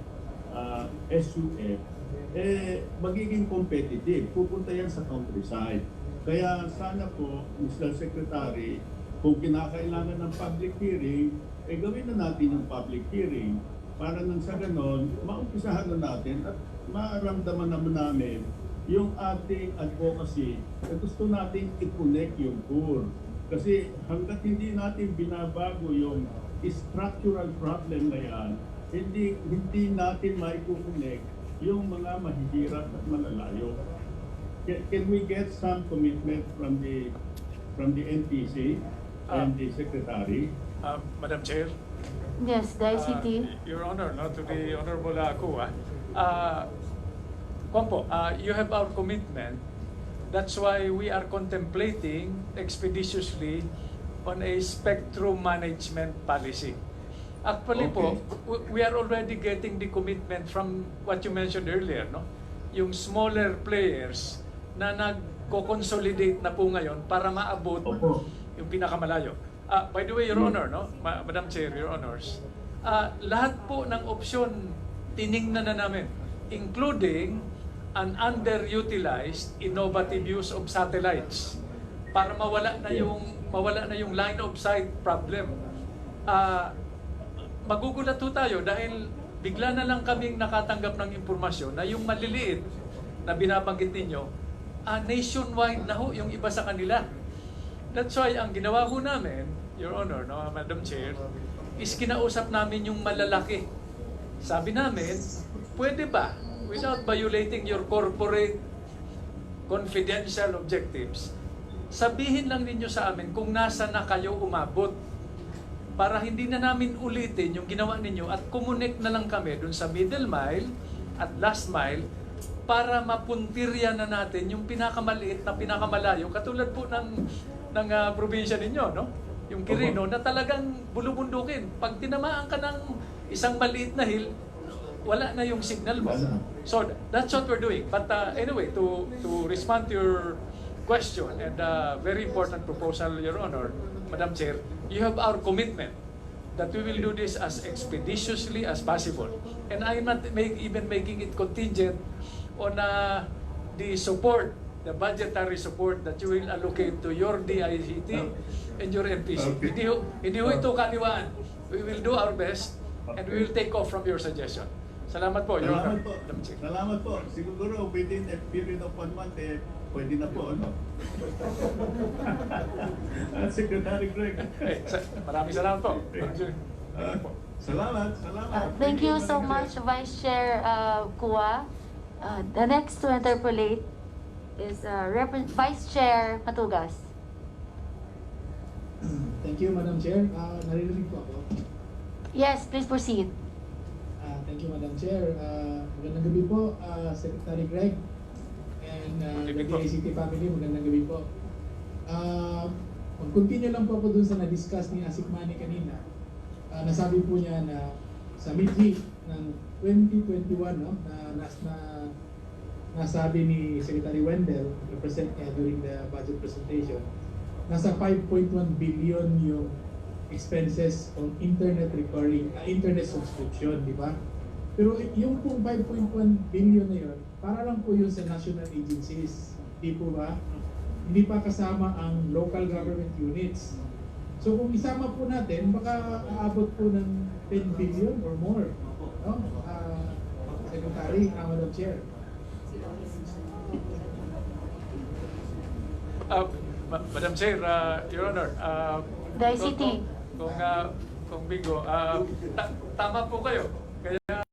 magiging competitive. Pupunta yan sa countryside. Kaya sana po, Mr. Secretary, kung kinakailangan ng public hearing, gawin na natin yung public hearing para nang sa ganon, maumpisahan na natin at maramdaman naman namin yung ating advocacy na gusto natin i-connect yung poor. Kasi hanggat hindi natin binabago yung structural problem na yan, hindi natin maikukunik yung mga mahihirap at malalayo. Can we get some commitment from the NTC and the Secretary? Madam Chair. Yes, the ICT. Your Honor, to the Honorable Kuya, Kompo, you have our commitment. That's why we are contemplating expeditiously on a spectrum management policy. Actually po, we are already getting the commitment from what you mentioned earlier, no? Yung smaller players na nagko-consolidate na po ngayon para maabot yung pinakamalayo. By the way, Your Honor, no? Madam Chair, Your Honors, lahat po ng opsyon tiningnan na namin, including an underutilized innovative use of satellites para mawala na yung line of sight problem. Magugulat po tayo dahil bigla na lang kaming nakatanggap ng impormasyon na yung maliliit na binabanggit ninyo, nationwide na ho yung iba sa kanila. That's why ang ginawa ho namin, Your Honor, no, Madam Chair, is kinausap namin yung malalaki. Sabi namin, pwede ba, without violating your corporate confidential objectives, sabihin lang ninyo sa amin kung nasa na kayo umabot para hindi na namin ulitin yung ginawa ninyo at kumonek na lang kami dun sa middle mile at last mile para mapuntirya na natin yung pinakamaliit na pinakamalayo katulad po ng probinsya ninyo, no? Yung Quirino na talagang bulubundukin. Pag tinamaan ka ng isang maliit na hill, wala na yung signal mo. So that's what we're doing. But anyway, to respond to your question and very important proposal, Your Honor, Madam Chair, you have our commitment that we will do this as expeditiously as possible. And I'm not even making it contingent on the support, the budgetary support that you will allocate to your DICT and your MPC. Hindi ho ito kaliwaan. We will do our best and we will take off from your suggestion. Salamat po, Your Honor. Salamat po. Madam Chair. Salamat po. Siguro within a period of 1 month, pwede na po, ano? Secretary Greg. Maraming salamat po. Salamat. Thank you so Madam much, Chair. Vice Chair Kuya. The next to interpolate is Vice Chair Matugas. Thank you, Madam Chair. Naririnig po ako. Yes, please proceed. Thank you, Madam Chair. Magandang gabi po, Secretary Greg and the DICT family. Magandang gabi po. Mag-continue lang po ako dun sa na-discuss ni Asik Manny kanina. Nasabi po niya na sa midweek ng 2021, no, nasabi ni Secretary Wendell, represent niya during the budget presentation, nasa 5.1 billion yung expenses on internet recurring, internet subscription, di ba? Pero yung pong 5.1 billion na yun, para lang po yun sa national agencies, di po ba? Hindi pa kasama ang local government units. So kung isama po natin, baka aabot po ng 10 billion or more. No? Secretary, Madam Chair. Madam Chair, Your Honor, The ICT. kung Bingo, tama po kayo. Kaya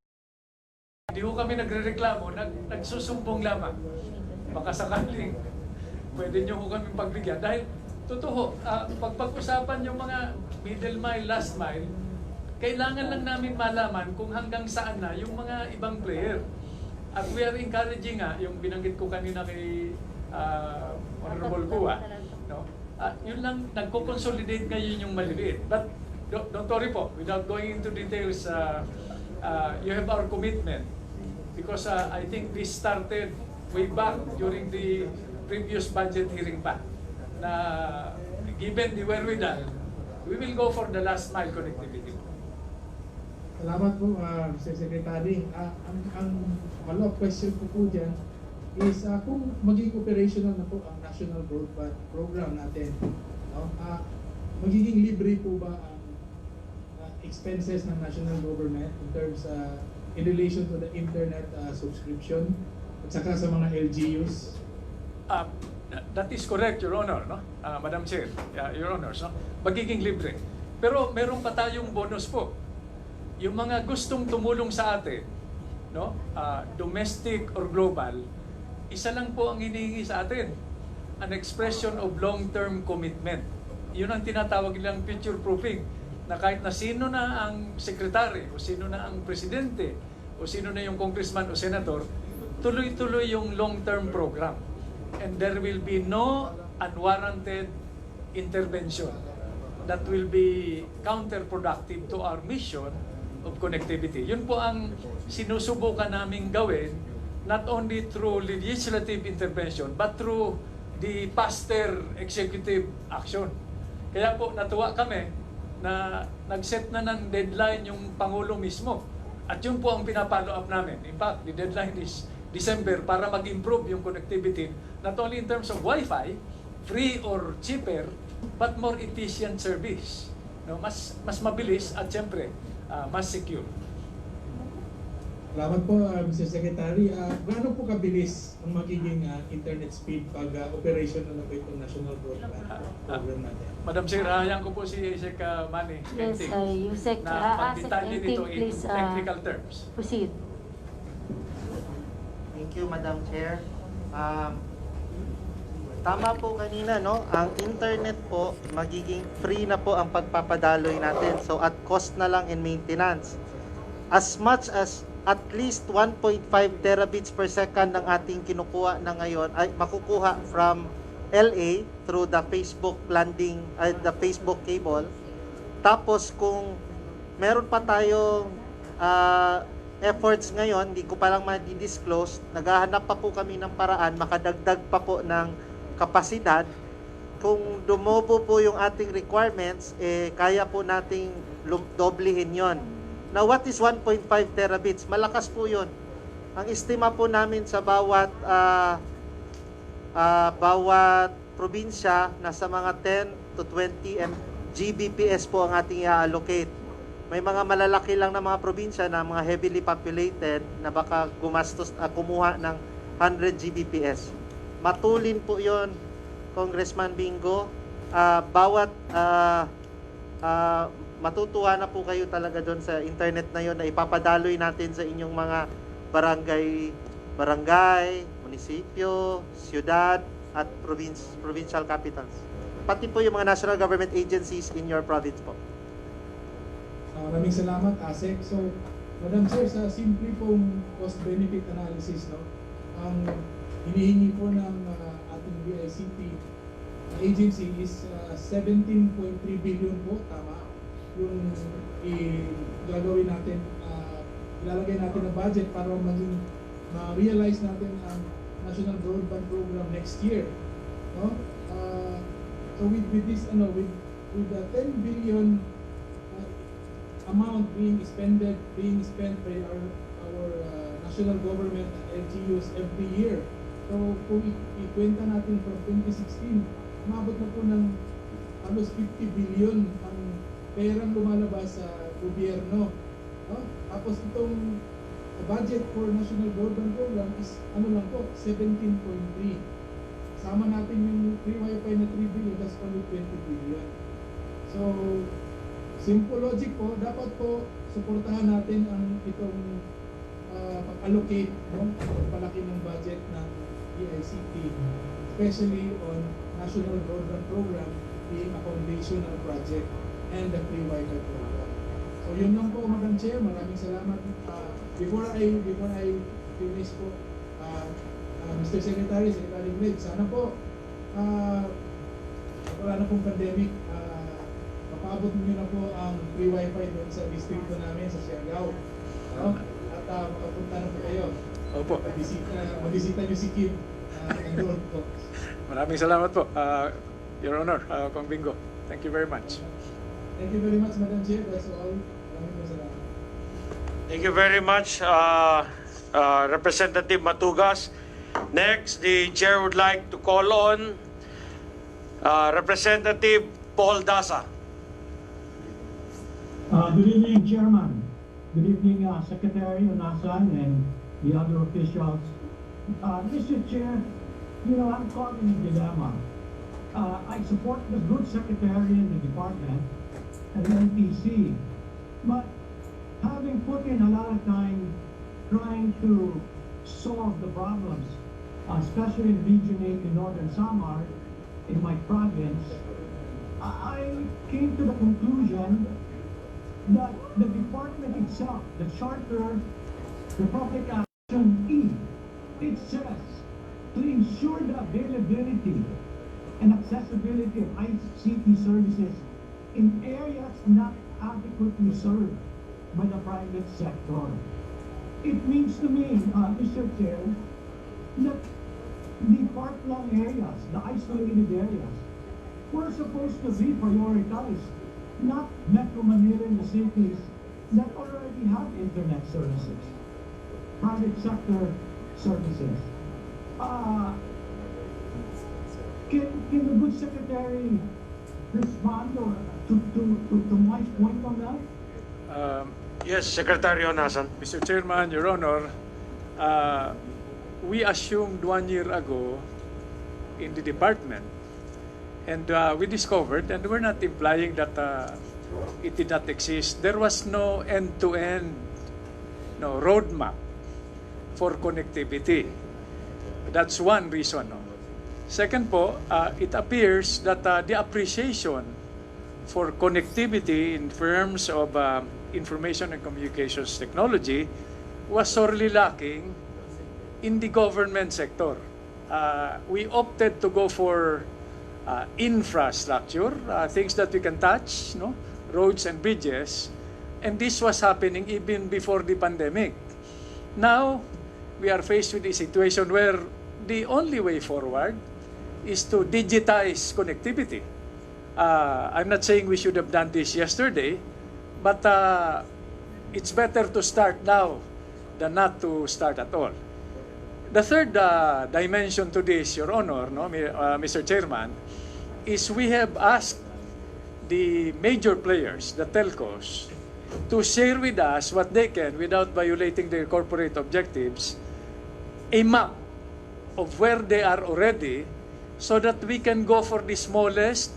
hindi ko kami nagrereklamo, nagsusumbong lamang. Baka sakaling pwede nyo ko kami pagbigyan. Dahil totoo, pag-usapan yung mga middle mile, last mile, kailangan lang namin malaman kung hanggang saan na yung mga ibang player. At we are encouraging yung binanggit ko kanina kay Honorable Kuya, no? Yun lang, nagko-consolidate ngayon yung maliliit. But don't worry po, without going into details, you have our commitment. Because I think this started way back during the previous budget hearing pa. Na given the wherewithal, we will go for the last mile connectivity. Salamat po, Mr. Secretary. Ang follow-up question ko po dyan is kung magiging operational na po ang National Broadband Program natin, no? Magiging libre po ba ang expenses ng national government in terms in relation to the internet subscription at saka sa mga LGUs? That is correct, Your Honor, no? Madam Chair, Your Honors, no? Magiging libre. Pero meron pa tayong bonus po. Yung mga gustong tumulong sa atin, no? Domestic or global, isa lang po ang hinihingi sa atin, an expression of long-term commitment. Yun ang tinatawag nilang future proofing, na kahit na sino na ang sekretary o sino na ang presidente o sino na yung congressman o senator, tuloy-tuloy yung long-term program. And there will be no unwarranted intervention that will be counterproductive to our mission of connectivity. Yun po ang sinusubukan naming gawin, not only through legislative intervention, but through the faster executive action. Kaya po natuwa kami na nag-set na ng deadline yung Pangulo mismo. At yun po ang pinapollow up namin. In fact, the deadline is December para mag-improve yung connectivity, not only in terms of Wi-Fi, free or cheaper, but more efficient service. No, mas mabilis at siyempre, mas secure. Salamat po, Mr. Secretary. Gaano po kabilis ang magiging internet speed pag operational na po itong National Broadband Program natin? Madam Chair, hayaan ko po si Isaac Manny Yes, Yusek, na Asik magdetalye and nito in please technical terms. proceed. Thank you, Madam Chair. Tama po kanina, no? Ang internet po, magiging free na po ang pagpapadaloy natin. So, at cost na lang in maintenance. As much as at least 1.5 terabits per second ng ating kinukuha na ngayon ay makukuha from LA through the Facebook landing, the Facebook cable. Tapos kung meron pa tayong efforts ngayon, hindi ko pa lang ma-disclose, naghahanap pa po kami ng paraan, makadagdag pa po ng kapasidad. Kung dumobo po yung ating requirements, kaya po nating doblehin yon. Now, what is 1.5 terabits? Malakas po yun. Ang estima po namin sa bawat probinsya, nasa mga 10 to 20 Gbps po ang ating i-allocate. May mga malalaki lang na mga probinsya na mga heavily populated na baka kumuha ng 100 Gbps. Matulin po yon, Congressman Bingo. Matutuwa na po kayo talaga doon sa internet na yon na ipapadaloy natin sa inyong mga barangay, munisipyo, siyudad, at provincial capitals. Pati po yung mga national government agencies in your province po. Maraming salamat, ASEC. So, Madam Chair, sa simple pong cost-benefit analysis, no, ang hinihingi po ng ating DICT agency is 17.3 billion po, tama. Yung gagawin natin, ilalagay natin ang budget para maging ma-realize natin ang National Broadband Program next year, no? So with this with the 10 billion amount being spent by our national government and LGUs every year. So kung ikwenta natin from 2016, umabot na po ng halos 50 billion ang perang lumalabas sa gobyerno. No? Tapos itong budget for National Broadband Program is lang po, 17.3. Sama natin yung free wifi na 3 billion, that's only 20 billion. So, simple logic po, dapat po suportahan natin ang itong pag-allocate, no? Pagpalaki ng budget ng DICT, especially on National Broadband Program being a foundational project and the free wifi program. So yun lang po, Madam Chair, maraming salamat. Before I finish po, Mr. Secretary Med, sana po wala na pong pandemic, mapaabot niyo na po ang free wifi doon sa distrito namin sa Siargao, no? At makapunta na po kayo. Opo. Mabisita niyo si Kim doon po. Maraming salamat po, Your Honor, Kong Bingo. Thank you very much. Thank you very much, Madam Chair. That's all. Maraming salamat. Thank you very much, Representative Matugas. Next, the chair would like to call on Representative Paul Dasa. Good evening, Chairman. Good evening, Secretary Onasan and the other officials. Mr. Chair, I'm caught in a dilemma. I support the good secretary in the department and the NTC, but having put in a lot of time trying to solve the problems, especially in Region 8 in Northern Samar, in my province, I came to the conclusion that the department itself, the Charter, the Public Action E, it says to ensure the availability and accessibility of ICT services in areas not adequately served by the private sector. It means to me, Mr. Chair, that the far-flung areas, the isolated areas, were supposed to be prioritized, not Metro Manila and the cities that already have internet services, private sector services. Can the good secretary respond to my point on that? Yes, Secretary Onasan. Mr. Chairman, Your Honor, we assumed 1 year ago in the department, and we discovered, and we're not implying that it did not exist, there was no end-to-end roadmap for connectivity. That's one reason. No? Second po, it appears that the appreciation for connectivity in terms of information and communications technology was sorely lacking in the government sector. We opted to go for infrastructure, things that we can touch, roads and bridges, And this was happening even before the pandemic. Now, we are faced with a situation where the only way forward is to digitize connectivity. I'm not saying we should have done this yesterday, but it's better to start now than not to start at all. The third dimension to this, Your Honor, Mr. Chairman, is we have asked the major players, the telcos, to share with us what they can without violating their corporate objectives, a map of where they are already so that we can go for the smallest,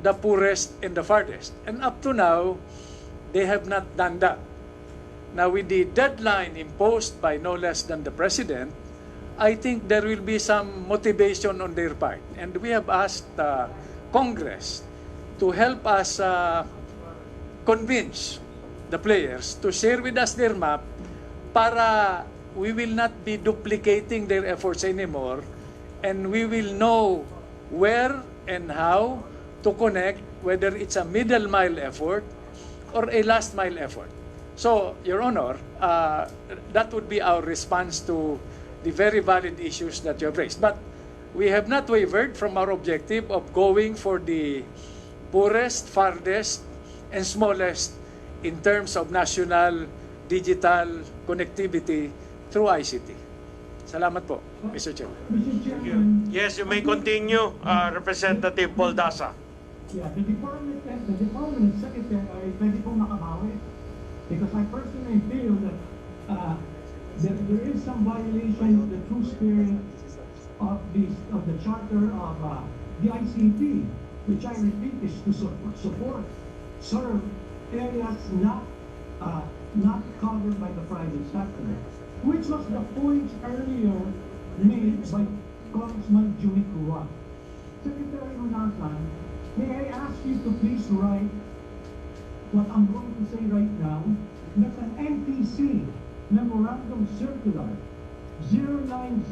the poorest, and the farthest. And up to now, they have not done that. Now, with the deadline imposed by no less than the President, I think there will be some motivation on their part. And we have asked Congress to help us convince the players to share with us their map para we will not be duplicating their efforts anymore, and we will know where and how to connect, whether it's a middle mile effort or a last mile effort. So, Your Honor, that would be our response to the very valid issues that you have raised. But we have not wavered from our objective of going for the poorest, farthest, and smallest in terms of national digital connectivity through ICT. Salamat po, Mr. Chair. Yes, you may continue, Representative Baldasa. Yeah, the department and secretary, pwede pong makabawi. Because I personally feel that there is some violation of the true spirit of the charter of the ICT, which I repeat is to support, serve areas not covered by the private sector, which was the point earlier made by Congressman Kuya. Secretary Honasan, may I ask you to please write what I'm going to say right now? That's an NTC Memorandum Circular 0909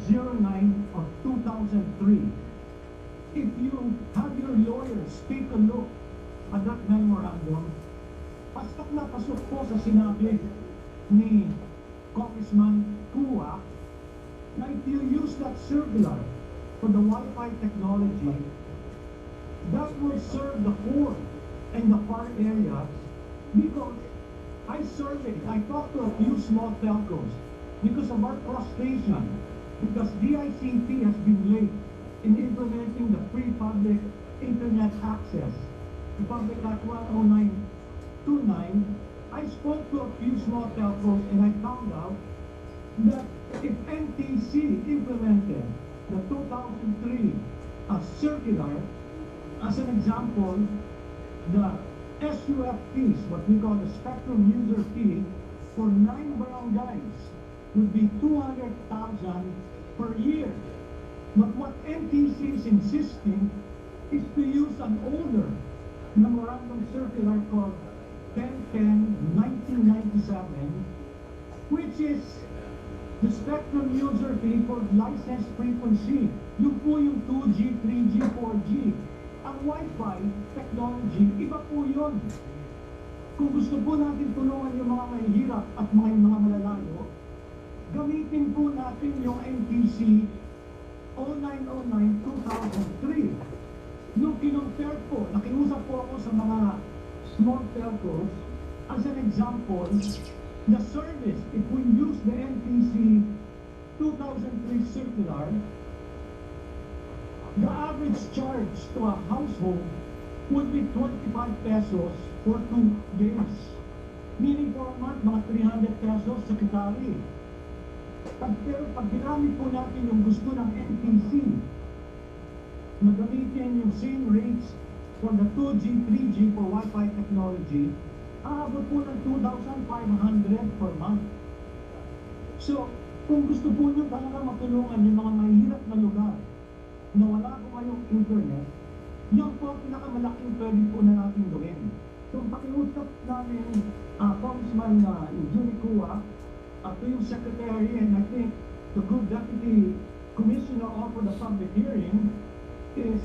of 2003. If you have your lawyers take a look at that memorandum, pasok na pasok po sa sinabi ni Congressman Kuya na if you use that circular for the Wi-Fi technology, that will serve the poor and the far areas, because I surveyed, I talked to a few small telcos because of our frustration, because DICT has been late in implementing the free public internet access, the Public Act 10929. I spoke to a few small telcos and I found out that if NTC implemented the 2003 circular, as an example, the SUF fees, what we call the spectrum user fee, for 9 barangays would be 200,000 per year. But what NTC is insisting is to use an older memorandum circular called 1010-1997, which is the spectrum user fee for licensed frequency. Yung po yung 2G, 3G, 4G. Ang Wi-Fi technology, iba po yun. Kung gusto po natin tulungan yung mga mahihirap at mga malalayo, gamitin po natin yung NTC 0909-2003. Nung kinumpare po, nakiusap po ako sa mga small telcos, as an example, the service, if we use the NTC 2003 circular, the average charge to a household would be 25 pesos for 2 days. Meaning for a month, mga 300 pesos, secretary. Pero pag ginamit po natin yung gusto ng NTC, na gamitin yung same rates for the 2G, 3G for Wi-Fi technology, aabot po ng 2,500 per month. So, kung gusto po nyo talaga matulungan yung mga mahihirap na lugar na wala po kayong internet, yan po ang pinakamalaking pwede po na natin gawin. So, pakiusap namin, Congressman Kuya, to yung Secretary, and I think the good Deputy Commissioner offered a public hearing, is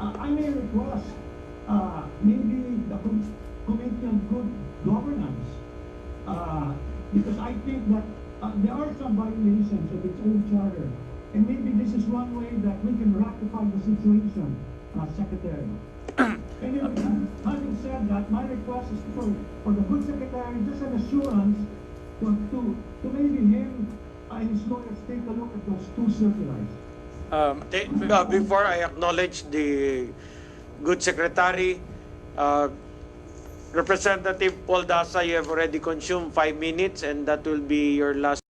I may request maybe the Committee on Good Governance Because I think that there are some violations of its own charter. And maybe this is one way that we can rectify the situation, Secretary. Anyway, having said that, my request is for the good Secretary, just an assurance to maybe him and his lawyers take a look at those two circulars. Before I acknowledge the good secretary, Representative Paul Dasa, you have already consumed 5 minutes, and that will be your last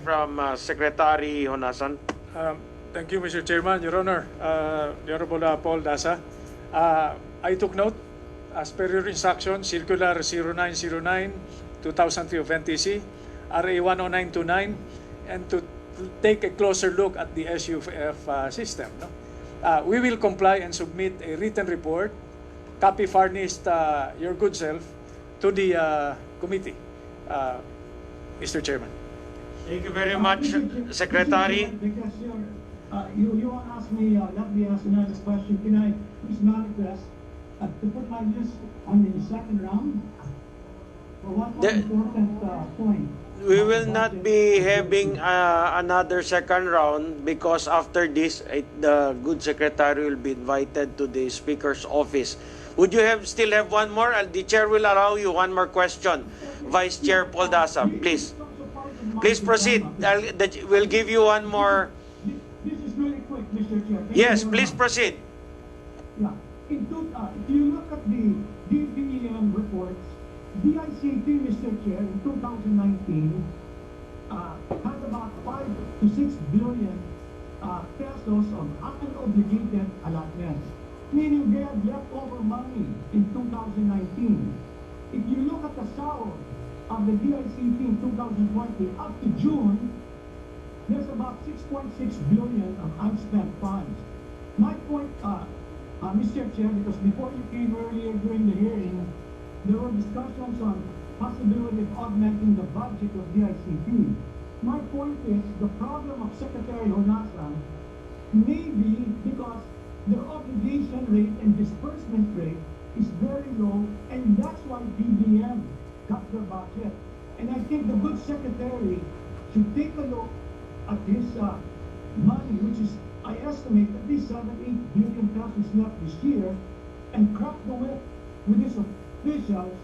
from Secretary Honasan. Thank you, Mr. Chairman. Your Honor, the Honorable Paul Dasa. I took note, as per your instruction, Circular 0909-2003 of NTC, RA 10929, and to take a closer look at the SUF system. No? We will comply and submit a written report, copy furnished your good self, to the committee, Mr. Chairman. Thank you very much, Secretary. Because you want to ask me, let me ask another question. Can I please manifest to put my list on the second round? For one more important point. We will not be having another second round because after this, the good secretary will be invited to the speaker's office. Would you still have one more? The chair will allow you one more question. Vice Chair Paul Dasa, please. Please proceed. We'll give you one more. This is really quick, Mr. Chair. Yes, please proceed. Yeah. If you look at the DPEM reports, DICT, Mr. Chair, in 2019 had about 5 to 6 billion pesos of unobligated allotments, meaning they had leftover money in 2019. If you look at the saldo of the DICT in 2020 up to June, there's about 6.6 billion of unspent funds. My point, Mr. Chair, because before you came earlier during the hearing, there were discussions on possibility of augmenting the budget of DICT. My point is, the problem of Secretary Honasan may be because their obligation rate and disbursement rate is very low, and that's why BBM cut their budget. And I think the good secretary should take a look at his money, which is, I estimate, at least 7-8 billion pesos left this year, and crack the whip with his officials,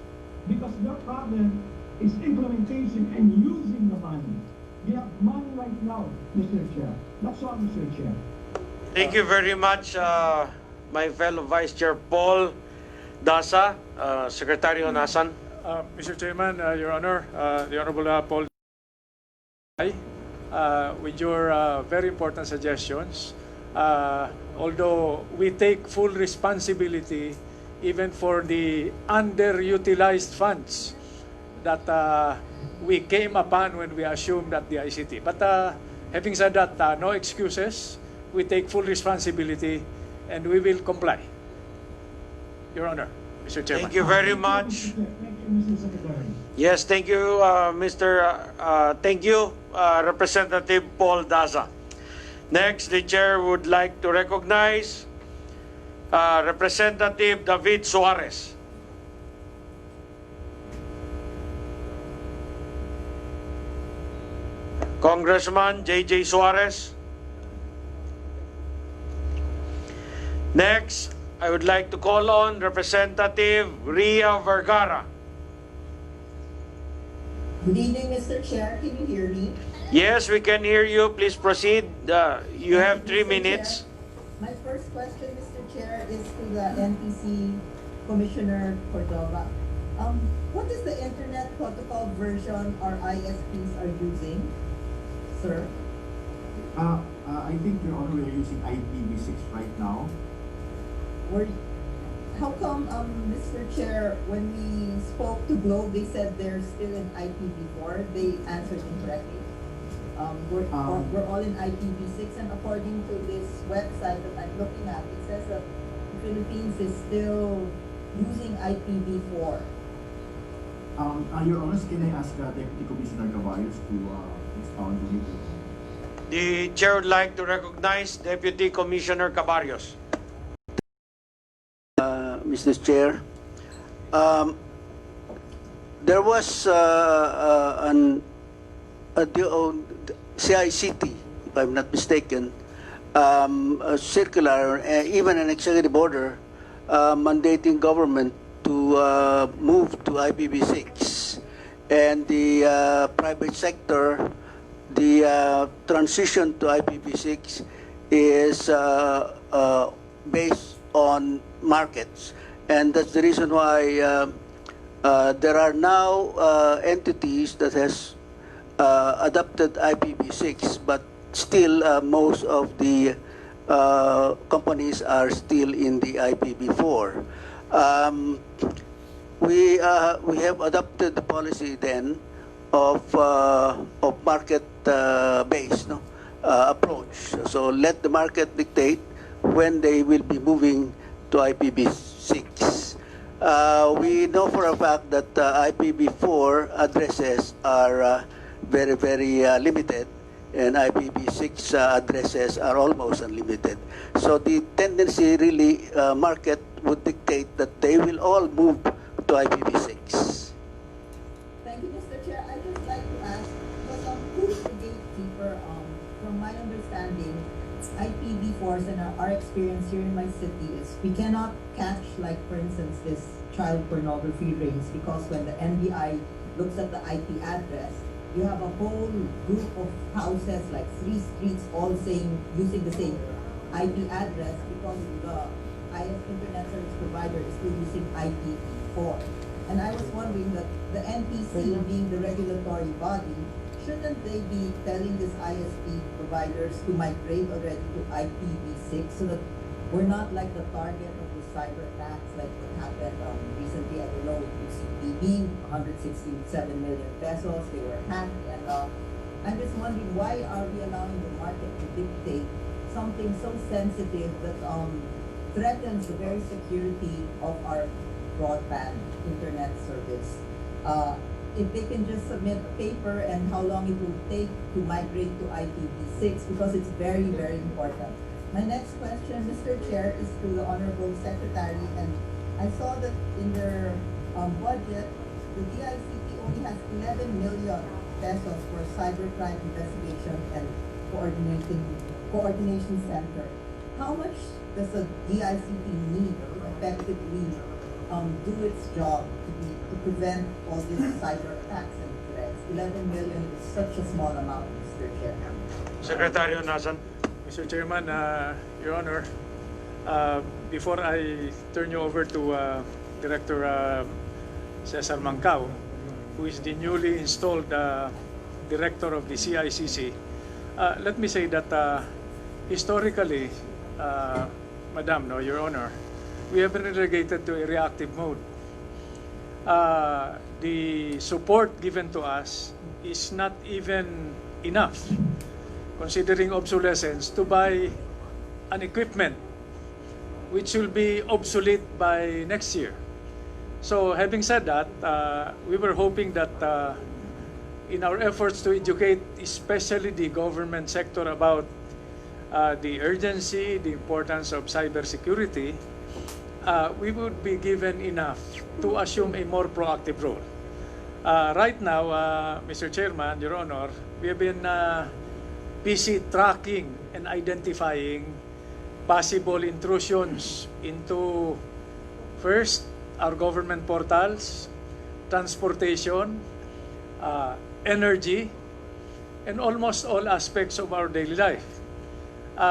because their problem is implementation and using the money. They have money right now, Mr. Chair. That's all, Mr. Chair. Thank you very much, my fellow Vice Chair Paul Dasa, Secretary Honasan. Mr. Chairman, Your Honor, the Honorable Paul, with your very important suggestions, although we take full responsibility even for the underutilized funds that we came upon when we assumed that the ICT. But having said that, no excuses. We take full responsibility and we will comply. Your Honor, Mr. Chairman. Thank you very much. Mr. Secretary. Yes, thank you, thank you, Representative Paul Daza. Next, the chair would like to recognize Representative David Suarez. Congressman J.J. Suarez. Next, I would like to call on Representative Ria Vergara. Good evening, Mr. Chair. Can you hear me? Yes, we can hear you. Please proceed. You have 3 Mr. minutes. Chair, my first question, Mr. Chair, is to the NTC Commissioner Cordova. What is the Internet Protocol version our ISPs are using, sir? I think, Your Honor, we're using IPv6 right now. How come, Mr. Chair, when we spoke to Globe, they said they're still in IPv4? They answered incorrectly. We're all in IPv6, and according to this website that I'm looking at, it says that the Philippines is still using IPv4. Your Honor, can I ask Deputy Commissioner Caballos to expound on it? The chair would like to recognize Deputy Commissioner Cabarrios. Mr. Chair, there was CICT, if I'm not mistaken, a circular, even an executive order mandating government to move to IPv6, and the private sector, the transition to IPv6 is based on markets, and that's the reason why there are now entities that has adopted IPv6, but still most of the companies are still in the IPv4. We have adopted the policy then of market based approach. So let the market dictate when they will be moving to IPv6. We know for a fact that IPv4 addresses are very, very limited, and IPv6 addresses are almost unlimited. So the tendency really, market would dictate that they will all move to IPv6. Thank you, Mr. Chair. I'd just like to ask, because who's the gatekeeper? From my understanding, IPv4s and our experience here in my city is we cannot catch, like for instance, this child pornography rings, because when the NBI looks at the IP address, you have a whole group of houses, like 3 streets, all using the same IP address, because the internet service provider is still using IPv4. And I was wondering that the NPC, being the regulatory body, shouldn't they be telling these ISP providers to migrate already to IPv6 so that we're not like the target of the cyber attacks, like what happened recently, I don't know, with UCPB, 167 million pesos, they were hacked, and I'm just wondering, why are we allowing the market to dictate something so sensitive that threatens the very security of our broadband internet service? If they can just submit a paper and how long it will take to migrate to IPv6, because it's very, very important. My next question, Mr. Chair, is to the Honorable Secretary, and I saw that in their budget, the DICT only has 11 million pesos for cybercrime investigation and coordination center. How much does the DICT need to effectively do its job to prevent all these cyber attacks and threats? 11 million is such a small amount, Mr. Chair. Secretary Nasan. Mr. Chairman, Your Honor, before I turn you over to Director Cesar Mancao, who is the newly installed Director of the CICC, let me say that historically, Madam, Your Honor, we have been relegated to a reactive mode. The support given to us is not even enough, considering obsolescence, to buy an equipment which will be obsolete by next year. So having said that, we were hoping that in our efforts to educate especially the government sector about the urgency, the importance of cybersecurity, we would be given enough to assume a more proactive role. Right now, Mr. Chairman, Your Honor, we have been busy tracking and identifying possible intrusions into, first, our government portals, transportation, energy, and almost all aspects of our daily life.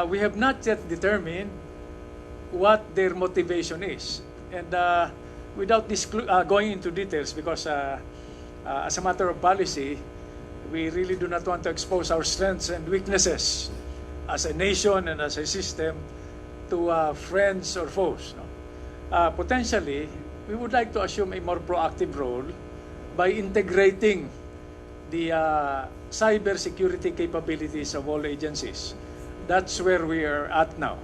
We have not yet determined what their motivation is. And without going into details, because as a matter of policy, we really do not want to expose our strengths and weaknesses as a nation and as a system to friends or foes. Potentially, we would like to assume a more proactive role by integrating the cybersecurity capabilities of all agencies. That's where we are at now.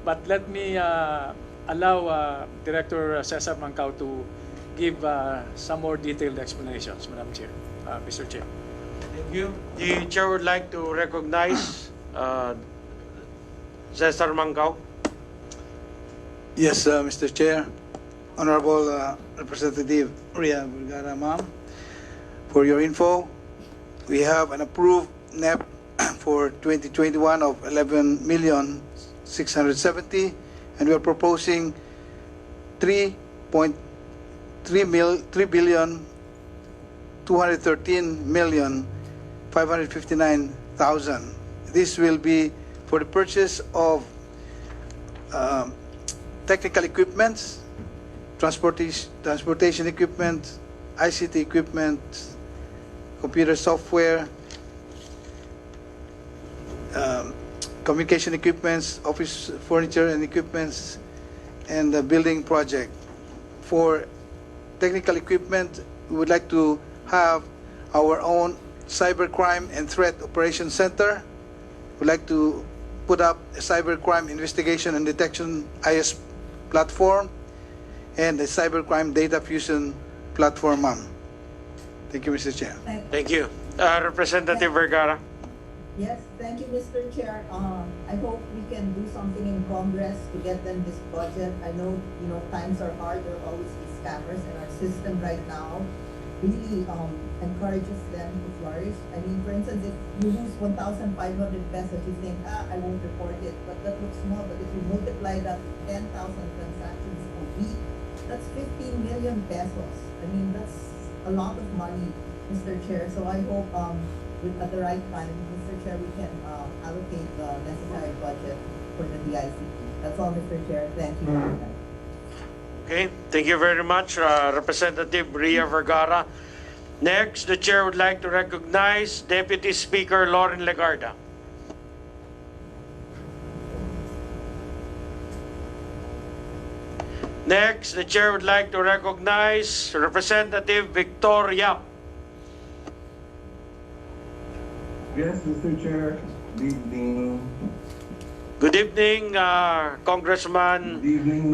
But let me allow Director Cesar Mancao to give some more detailed explanations, Madam Chair, Mr. Chair. Thank you. The Chair would like to recognize Cesar Mancao. Yes, Mr. Chair, Honorable Representative Ria Vergara, ma'am. For your info, we have an approved NEP for 2021 of 11,670,000, and we are proposing 3,213,559,000. This will be for the purchase of technical equipments, transportation equipment, ICT equipment, computer software, communication equipments, office furniture and equipments, and the building project. For technical equipment, we would like to have our own cybercrime and threat operation center. We'd like to put up a cybercrime investigation and detection IS platform and a cybercrime data fusion platform, ma'am. Thank you, Mr. Chair. Thank you. Representative Vergara. Yes, thank you, Mr. Chair. I hope we can do something in Congress to get them this budget. I know, times are hard. There will always be scammers, and our system right now really encourages them to flourish. I mean, for instance, if you lose 1,500 pesos, you think, I won't report it. But that looks small. But if you multiply that with 10,000 transactions a week, that's 15 million pesos. I mean, that's a lot of money, Mr. Chair. So I hope at the right time, Mr. Chair, we can allocate the necessary budget for the DICT. That's all, Mr. Chair. Thank you. Okay, thank you very much, Representative Ria Vergara. Next, the Chair would like to recognize Deputy Speaker Lauren Legarda. Next, the Chair would like to recognize Representative Victor Yap. Yes, Mr. Chair. Good evening. Good evening, Congressman. Good evening,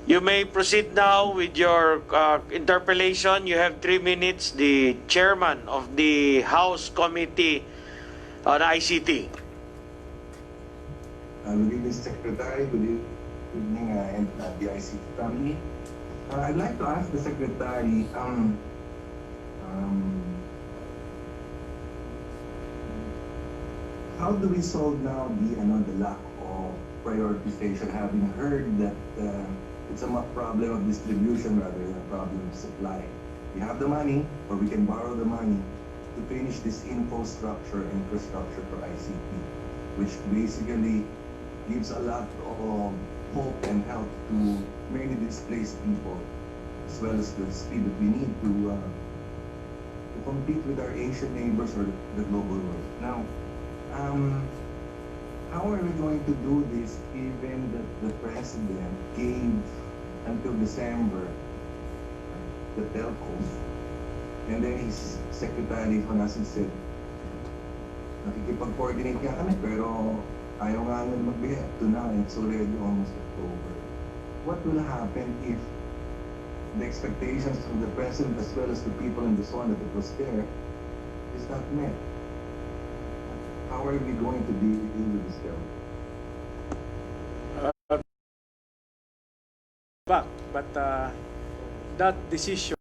You may proceed now with your interpellation. You have 3 minutes. The chairman of the House Committee on ICT. Good evening, Secretary. Good evening, and the ICT family. I'd like to ask the Secretary, how do we solve now the lack of prioritization, having heard that it's a problem of distribution rather than a problem of supply? We have the money, or we can borrow the money to finish this infrastructure for ICT, which basically gives a lot of hope and help to many displaced people, as well as the speed that we need to compete with our Asian neighbors or the global world. Now, how are we going to do this given that the President gave until December the telcos, and then his Secretary Honasan said, nakikipag-coordinate nga kami, pero ayaw nga nila magbigay. Up to now, it's already almost October. What will happen if the expectations from the President as well as the people in the zone that it was there is not met? How are we going to deal with this bill? But that decision,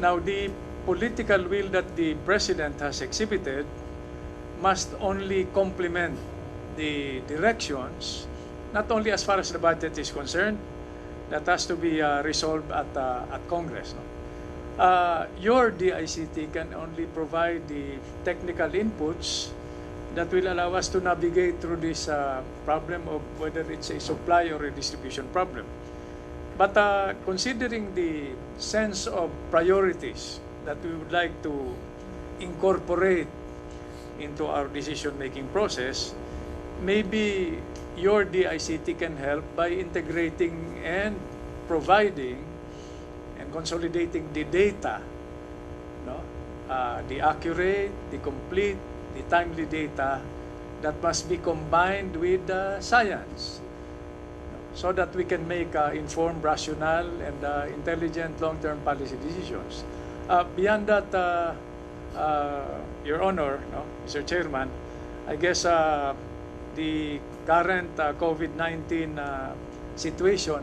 now the political will that the President has exhibited must only complement the directions, not only as far as the budget is concerned, that has to be resolved at Congress. No? Your DICT can only provide the technical inputs that will allow us to navigate through this problem of whether it's a supply or a distribution problem. But considering the sense of priorities that we would like to incorporate into our decision-making process, maybe your DICT can help by integrating and providing and consolidating the data, the accurate, the complete, the timely data that must be combined with science, so that we can make informed, rational, and intelligent long-term policy decisions. Beyond that, Your Honor, Mr. Chairman, I guess the current COVID-19 situation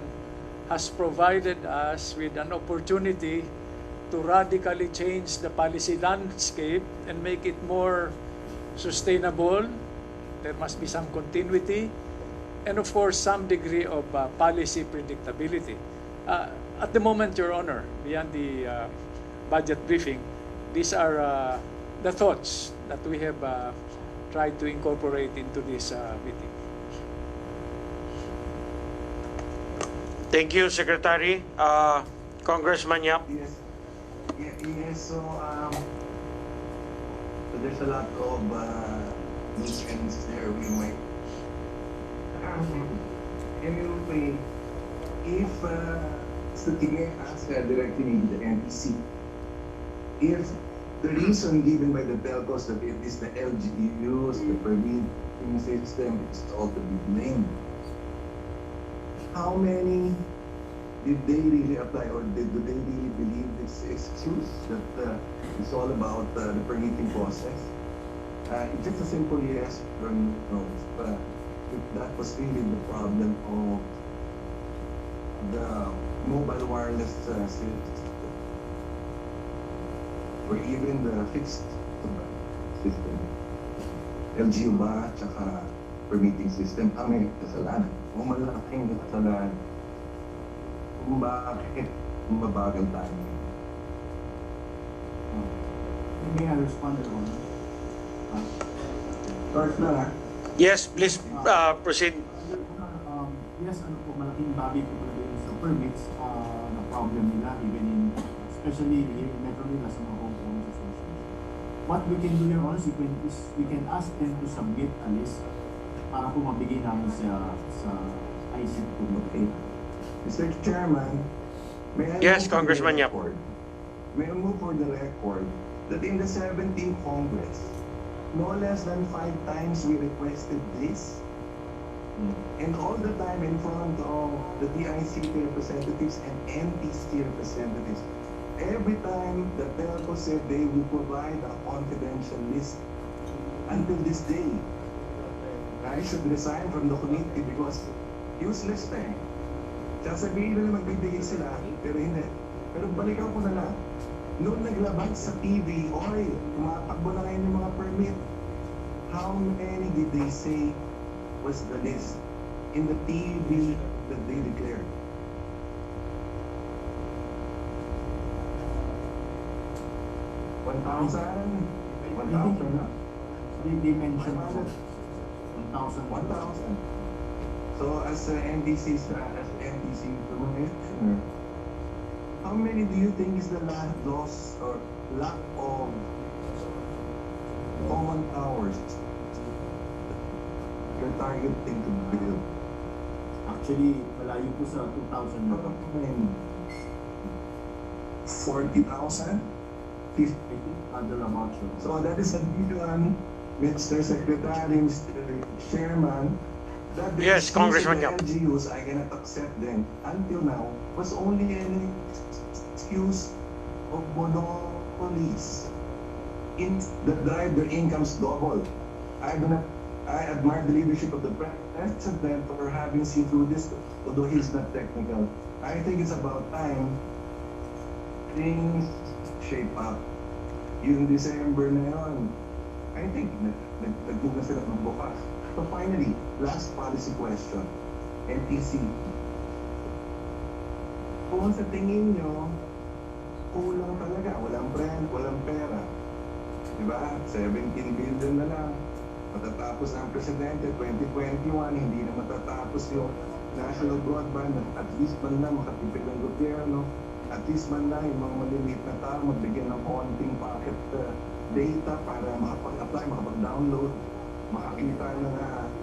has provided us with an opportunity to radically change the policy landscape and make it more sustainable. There must be some continuity, and of course, some degree of policy predictability. At the moment, Your Honor, beyond the budget briefing, these are the thoughts that we have tried to incorporate into this meeting. Thank you, Secretary. Congressman Yap. Yes. So there's a lot of loose ends there we might. Anyway, if may ask directly the NTC, if the reason given by the telcos that it is the LGUs, the permitting system, is all to be blamed, how many did they really apply, or do they really believe this excuse that it's all about the permitting process? Just a simple yes or no. If that was really the problem of the mobile wireless system, or even the fixed system, LGU ba, tsaka permitting system, may kasalanan. O malaking kasalanan kung bakit mabagal tayo. May I respond to one? Start na ha? Yes, please proceed. Yes, malaking bagay po talaga yun sa permits na problem nila, even in, especially here in Metro Manila sa mga homeowners association. What we can do, Your Honor, is we can ask them to submit a list para po mabigay namin sa ICT po. Okay. Mr. Chairman, may I Yes, move for Congressman the Yap. record- May I move for the record that in the 17th Congress, no less than 5 times we requested this, and all the time in front of the DICT representatives and NTC representatives. Every time the telco said they will provide a confidential list, until this day, I should resign from the committee because useless na eh. Sasabihin nila magbibigay sila, pero hindi. Pero balikan ko na lang. Noong naglabas sa TV, oy, tumatakbo na ngayon yung mga permit. How many did they say was the list in the TV that they declared? They mentioned 1,000. So as NTC commissioner, how many do you think is the loss or lack of common hours you're targeting to build? Actually, malayo po sa 2,000 na. 40,000? 50? Under about So that is a billion, Mr. Secretary, Mr. Chairman. That the Yes, Congressman Yap. LGUs, I cannot accept them until now, was only an excuse of monopolies that drive their incomes double. I admire the leadership of the President for having seen through this, although he's not technical. I think it's about time things shape up. Yung December na yun, I think nagbuga sila ng bukas. So finally, last policy question, NTC. Kung sa tingin nyo, kulang talaga, walang brand, walang pera. Diba? 17 billion na lang. Matatapos ang presidente, 2021, hindi na matatapos yung national broadband. At least man na makatipid ng gobyerno. At least man na yung mga maliliit na tao magbigyan ng konting pocket data para makapag-apply, makapag-download, makakita ng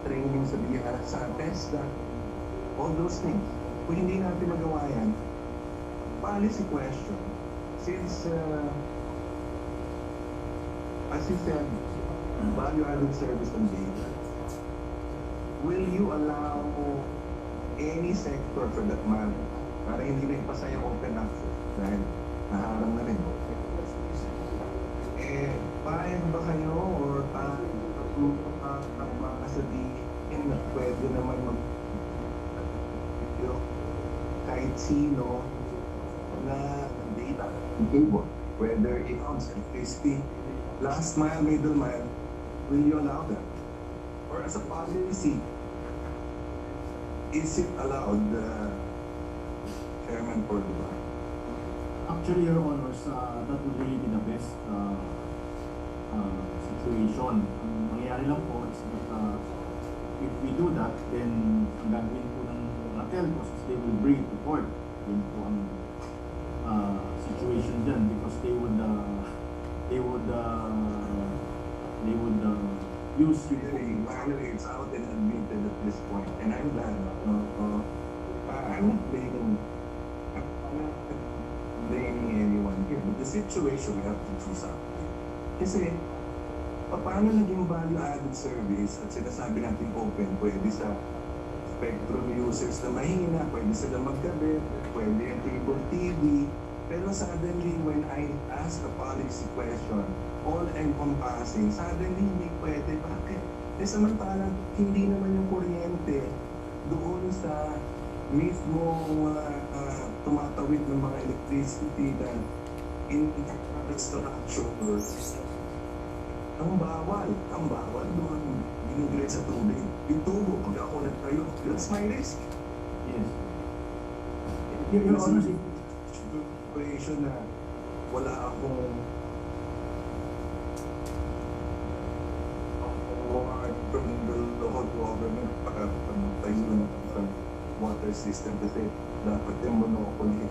training sa TESDA. All those things. Kung hindi natin magawa yan, policy question. Since, as you said, value-added service and data, will you allow any sector for that matter, para hindi na ipasa yung open access dahil naharang na rin. Pahit ba kayo or sabihin na pwede naman kahit sino na data in cable, whether it's basically last mile, middle mile, will you allow that? Or as a policy, is it allowed, Chairman for the bar? Actually, Your Honors, that would really be the best situation. Ang mangyayari lang po is that if we do that, then ang gagawin po ng mga telcos is they will bring it to court. Yun po ang situation dyan because they would use Finally, it's out and admitted at this point, and I'm glad. I'm not blaming anyone here, but the situation we have to choose up. Kasi, paano naging value-added service at sinasabi natin open, pwede sa spectrum users na mahina, pwede sila magkabit, pwede yung cable TV, pero suddenly when I ask a policy question, all-encompassing, suddenly hindi pwede. Bakit? Eh samantalang hindi naman yung kuryente doon sa mismo tumatawid ng mga electricity na infrastructure. Ang bawal doon ginugret sa tubig. Yung tubo, pag ako nagtayo, that's my risk. Yes. Your Honor, situation na wala akong award from the local government para tayo ng water system kasi dapat yung monopoly.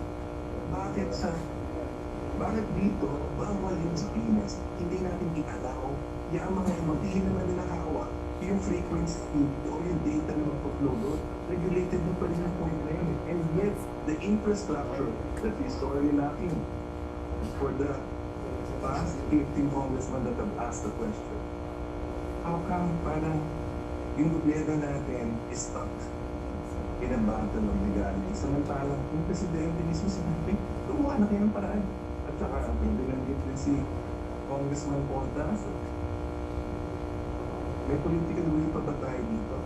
Bakit dito, bawal yun sa Pinas? Hindi natin i-allow yung mga hindi naman nila hawak yung frequency o yung data na magpa-flow doon. Regulated na pa rin ang point na yun. And yet, the infrastructure that is sorely lacking for the past 15 congressmen that have asked the question. How come parang yung gobyerno natin is stuck in a battle of legality? Samantalang yung presidente mismo sinabi, gumawa na kayo ng paraan. At saka, binanggit din si Congressman Portas. May political will pa ba tayo dito?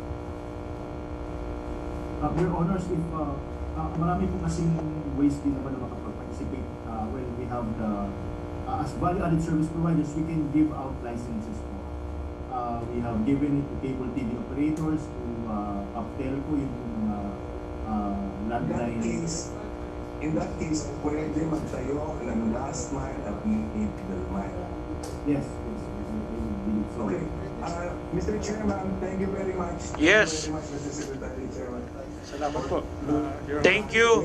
Your Honors, if marami po kasing ways din naman na makapag-participate. Well, we have the, as value-added service providers, we can give out licenses po. We have given it to cable TV operators, to Uptelco, yung mga landline. In that case, pwede magtayo ng last mile at middle mile. Yes. Okay. Mr. Chairman, thank you very much. Yes. Thank you very much, Mr. Secretary Chairman. Salamat po. Thank you.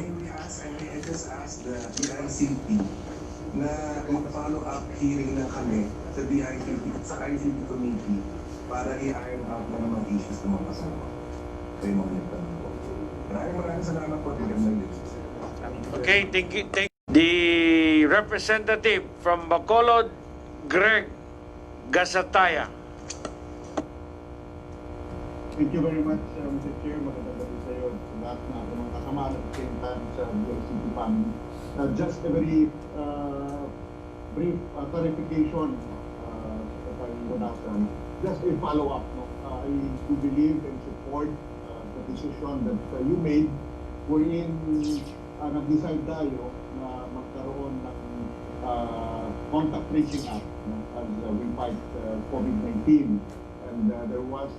May I just ask the DICT na mag-follow up hearing na kami sa DICT at sa ICT committee para i-iron out na mga issues ng mga kasama. So yung mga nagtanong po. Maraming salamat po. Okay, thank you. The representative from Bacolod, Greg Gasataya. Thank you very much, Mr. Chair. Magandang gabi sa iyo sa lahat na mga kasama at pintan sa DICT family. Just a very brief clarification, Secretary Bonasan. Just a follow-up. No? I do believe and support the decision that you made wherein nag-decide tayo na magkaroon ng contact tracing app as we fight COVID-19. And there was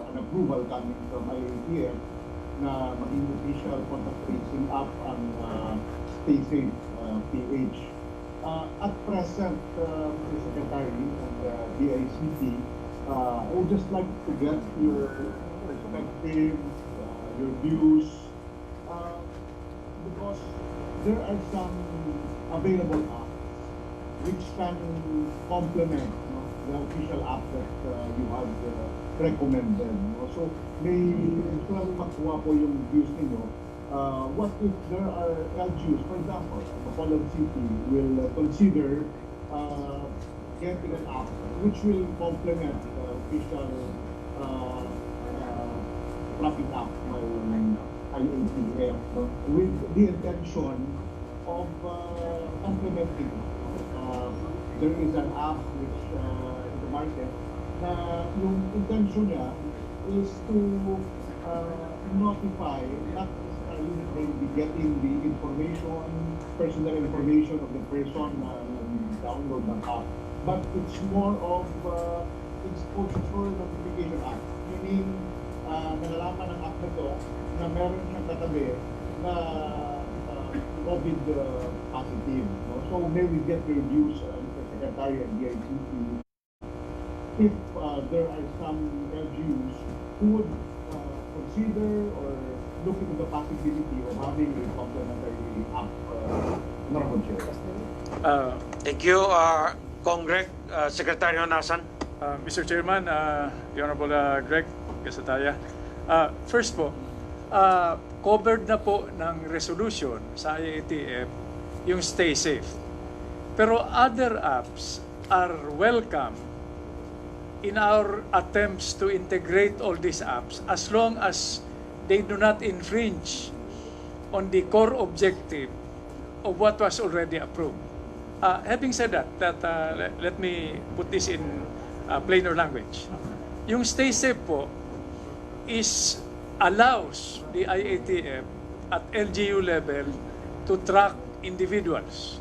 an approval coming from IATF na maging official contact tracing app ang Stay Safe PH. At present, Mr. Secretary and DICT, I would just like to get your perspective, your views, because there are some available apps which can complement the official app that you have recommended. So, may gusto namin makuha po yung views ninyo. What if there are LGUs, for example, Bacolod City will consider getting an app which will complement the official traffic app by IATF with the intention of complementing. There is an app which in the market na yung intention niya is to notify not necessarily necessarily that they will be getting the information, personal information of the person na download ng app. But it's more of exposure notification act. Meaning, nalalaman ng app na to na meron siyang katabi na COVID positive. No? So may we get the reviews, Mr. Secretary and DICT, if there are some LGUs who would consider or look into the possibility of having a complementary app. Honorable Chair. Thank you, Congress Secretary Honasan. Mr. Chairman, the Honorable Greg Gasataya. First po, covered na po ng resolution sa IATF yung stay safe. Pero other apps are welcome in our attempts to integrate all these apps as long as they do not infringe on the core objective of what was already approved. Having said that, let me put this in plainer language. Yung stay safe po allows the IATF at LGU level to track individuals.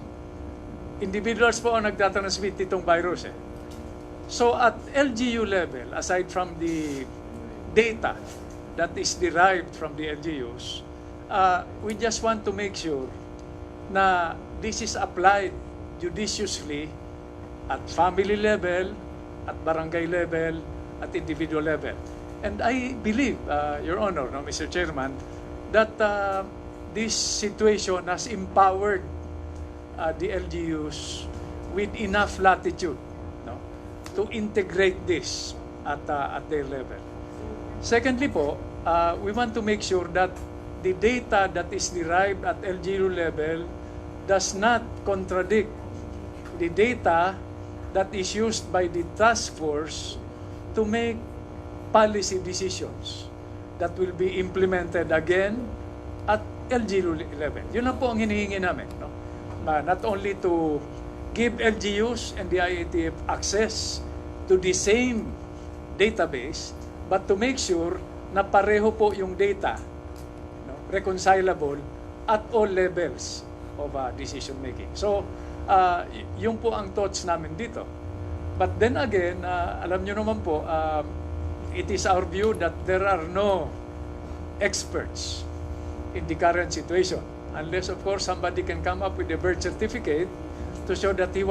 Individuals po ang nagtatransmit itong virus eh. So at LGU level, aside from the data that is derived from the LGUs, we just want to make sure na this is applied judiciously at family level, at barangay level, at individual level. And I believe, Your Honor, no, Mr. Chairman, that this situation has empowered the LGUs with enough latitude to integrate this at their level. Secondly po, we want to make sure that the data that is derived at LGU level does not contradict the data that is used by the task force to make policy decisions that will be implemented again at LGU level. Yun lang po ang hinihingi namin. No? Not only to give LGUs and the IATF access to the same database, but to make sure na pareho po yung data, reconcilable at all levels of decision making. So, yung po ang thoughts namin dito. But then again, alam nyo naman po, it is our view that there are no experts in the current situation. Unless, of course, somebody can come up with a birth certificate to show that he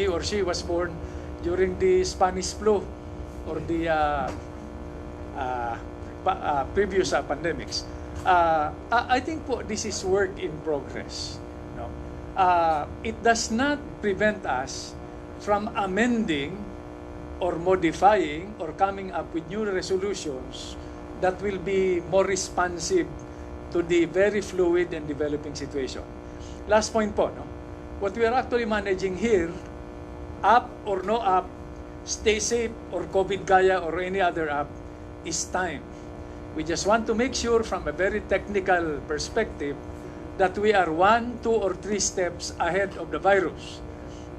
or she was born during the Spanish flu or the previous pandemics. I think po this is work in progress. No? It does not prevent us from amending or modifying or coming up with new resolutions that will be more responsive to the very fluid and developing situation. Last point po, no? What we are actually managing here, app or no app, stay safe or COVID Gaya or any other app, is time. We just want to make sure from a very technical perspective that we are 1, 2, or 3 steps ahead of the virus.